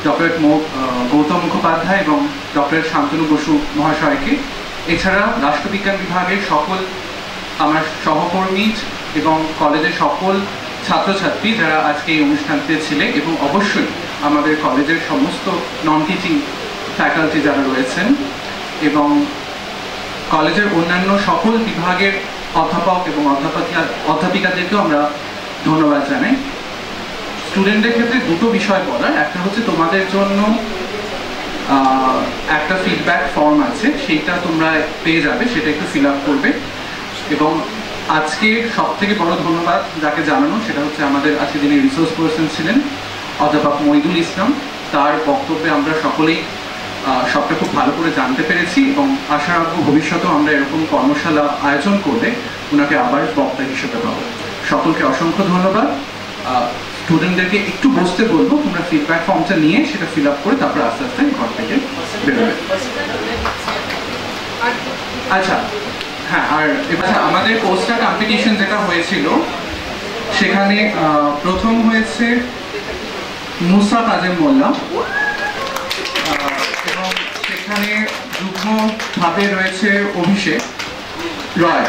doctor Gautam Mukhopadhyay এবং ডক্টর শান্তনু বসু মহাশয়কে, এছাড়া রাষ্ট্রবিজ্ঞান বিভাগের সকল আমার সহকর্মী এবং কলেজের সকল ছাত্রছাত্রী যারা আজকে এই অনুষ্ঠানটিতে ছিলেন, এবং অবশ্যই আমাদের কলেজের সমস্ত নন টিচিং ফ্যাকাল্টি যারা রয়েছেন, এবং কলেজের অন্যান্য সকল বিভাগের অধ্যাপক এবং অধ্যাপিকাদেরকেও আমরা ধন্যবাদ জানাই। স্টুডেন্টদের ক্ষেত্রে দুটো বিষয় বলার, একটা হচ্ছে তোমাদের জন্য একটা ফিডব্যাক ফর্ম আছে, সেইটা তোমরা পেয়ে যাবে, সেটা একটু ফিল আপ করবে। এবং আজকে সব থেকে বড় ধন্যবাদ যাকে জানানো, সেটা হচ্ছে আমাদের আজকে যিনি রিসোর্স পার্সন ছিলেন অধ্যাপক মইদুল ইসলাম। তার বক্তব্যে আমরা সকলেই সবটা খুব ভালো করে জানতে পেরেছি, এবং আশা রাখবো ভবিষ্যতেও আমরা এরকম কর্মশালা আয়োজন করলে ওনাকে আবার বক্তা হিসেবে পাবো। সকলকে অসংখ্য ধন্যবাদ। স্টুডেন্টদেরকে একটু বসতে বলবো, তোমরা ফিডব্যাক ফর্মটা নিয়ে সেটা ফিল আপ করে তারপর আস্তে আস্তে ঘর থেকে বেরোবে। আচ্ছা, হ্যাঁ, আর এবার আমাদের পোস্টার কম্পিটিশন যেটা হয়েছিল সেখানে প্রথম হয়েছে মুসা কাজেম মোল্লা, এবং সেখানে যুগ্মভাবে রয়েছে অভিষেক রয়।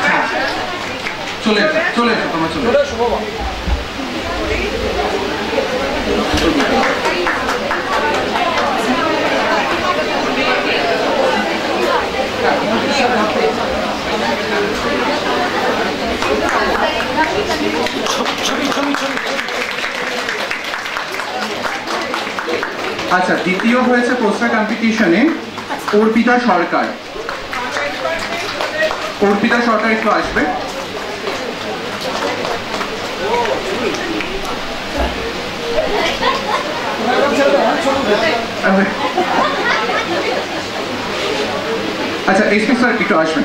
হ্যাঁ, চলে এসো তোমার, চলে আচ্ছা, দ্বিতীয় হয়েছে পোস্টার কম্পিটিশনে অর্পিতা সরকার। অর্পিতা সরকার একটু আসবে। আচ্ছা, এসপি স্যার একটু আসবেন।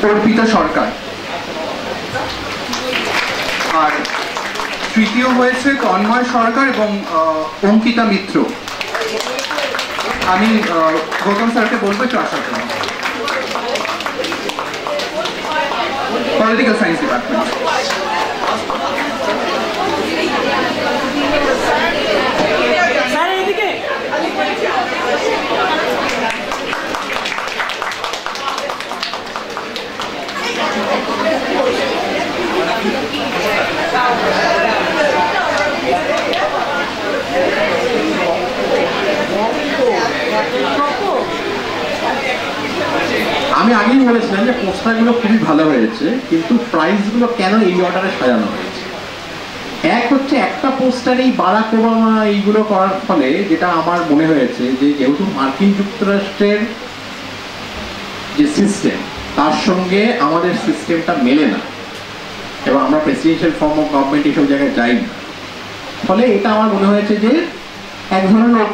অর্পিতা সরকার। আর তৃতীয় হয়েছে তন্ময় সরকার এবং অঙ্কিতা মিত্র। আমি গৌতম স্যারকে বলবো একটু আসার জন্য। Political science department. স্যার এদিকে আমি আগেই বলেছিলাম যে পোস্টারগুলো খুবই ভালো হয়েছে, কিন্তু প্রাইজগুলো কেন এই অর্ডারে সাজানো হয়েছে? এক হচ্ছে একটা পোস্টারেই বারাক ওবামা এইগুলো করার ফলে যেটা আমার মনে হয়েছে যে যেহেতু মার্কিন যুক্তরাষ্ট্রের যে সিস্টেম তার সঙ্গে আমাদের সিস্টেমটা মেলে না, এবং আমরা প্রেসিডেন্সিয়াল ফর্ম অফ গভর্নমেন্ট এইসব জায়গায় যাই না, ফলে এটা আমার মনে হয়েছে যে এক ধরনের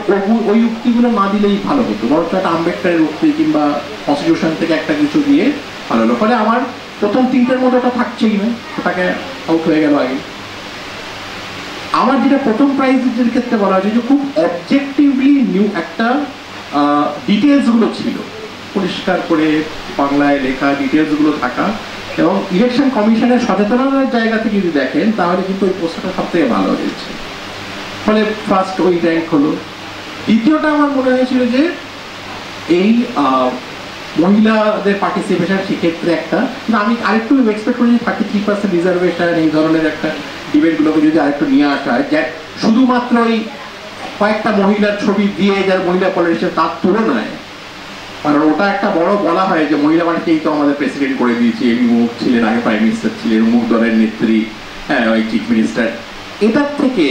ওই উক্তিগুলো না দিলেই ভালো হতো, বরঞ্চ একটা আম্বেদকরের উক্তি কিংবা কনস্টিটিউশন থেকে একটা কিছু দিয়ে ভালো হলো। ফলে আমার প্রথম তিনটের মধ্যে ওটা থাকছেই না, ওটাকে আউট হয়ে গেল আগে। আমার যেটা প্রথম প্রাইজের ক্ষেত্রে বলা হয়েছে যে খুব অবজেক্টিভলি নিউ একটা ডিটেলসগুলো ছিল, পরিষ্কার করে বাংলায় লেখা ডিটেলসগুলো থাকা, এবং ইলেকশন কমিশনের সচেতনতার জায়গা থেকে যদি দেখেন তাহলে কিন্তু ওই পোস্টারটা সব থেকে ভালো হয়েছে, ফলে ফার্স্ট ওই র্যাঙ্ক হলো। দ্বিতীয়টা আমার মনে হয়েছিল যে এই মহিলাদের পার্টিসিপেশন সেক্ষেত্রে একটা, কিন্তু আমি আরেকটু এক্সপেক্ট করি 33% রিজার্ভেশন এই ধরনের একটা ডিবেটগুলোকে যদি আরেকটু নিয়ে আসা হয়, যে শুধুমাত্র ওই কয়েকটা মহিলার ছবি দিয়ে যার মহিলা পলিটিশিয়ান তার তুলনায়, কারণ ওটা একটা বড় বলা হয় যে মহিলা পার্টিকেই তো আমাদের প্রেসিডেন্ট করে দিয়েছে, এমনি মুখ ছিলেন, আগে প্রাইম মিনিস্টার ছিলেন, মুখ দলের নেত্রী, হ্যাঁ ওই চিফ মিনিস্টার, এটার থেকে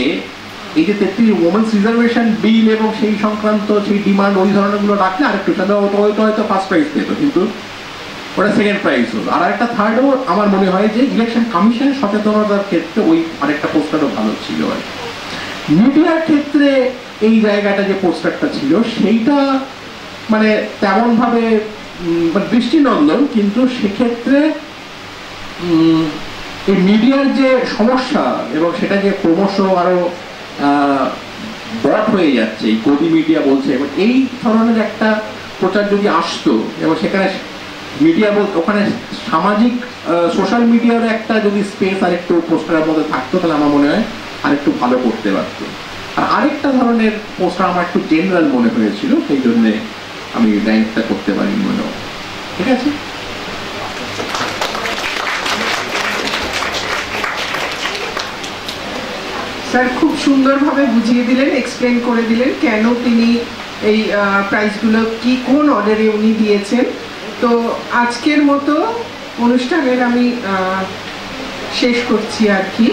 এই যে 33 ওমেন্স রিজার্ভেশন বিল এবং সেই সংক্রান্ত সেই ডিমান্ড ওই ধরনেরগুলো রাখলে আরেকটু সাথে হয়তো ফার্স্ট প্রাইজ পেত, কিন্তু ওটা সেকেন্ড প্রাইজ হলো। আর একটা থার্ডও আমার মনে হয় যে ইলেকশন কমিশনের সচেতনতার ক্ষেত্রে ওই আরেকটা পোস্টারও ভালো ছিল। আর মিডিয়ার ক্ষেত্রে এই জায়গাটা যে পোস্টারটা ছিল সেইটা মানে তেমন ভাবে দৃষ্টিনন্দন, কিন্তু সেক্ষেত্রে এই মিডিয়ার যে সমস্যা এবং সেটা যে ক্রমশ আরো বট হয়ে যাচ্ছে, এই গদি মিডিয়া বলছে, এবং এই ধরনের একটা প্রচার যদি আসতো এবং সেখানে মিডিয়া বলতে ওখানে সামাজিক সোশ্যাল মিডিয়ার একটা যদি স্পেস আরেকটু পোস্টারের মধ্যে থাকতো তাহলে আমার মনে হয় আরেকটু ভালো করতে পারতো। আর আরেকটা ধরনের পোস্টার আমার একটু জেনারেল মনে হয়েছিল, সেই জন্যে আমি র্যাঙ্কটা করতে পারিনি মনে হয়। ঠিক আছে, স্যার খুব সুন্দরভাবে বুঝিয়ে দিলেন, এক্সপ্লেন করে দিলেন কেন তিনি এই প্রাইজগুলো কি কোন অর্ডারে উনি দিয়েছেন। তো আজকের মতো অনুষ্ঠানের আমি শেষ করছি আর কি।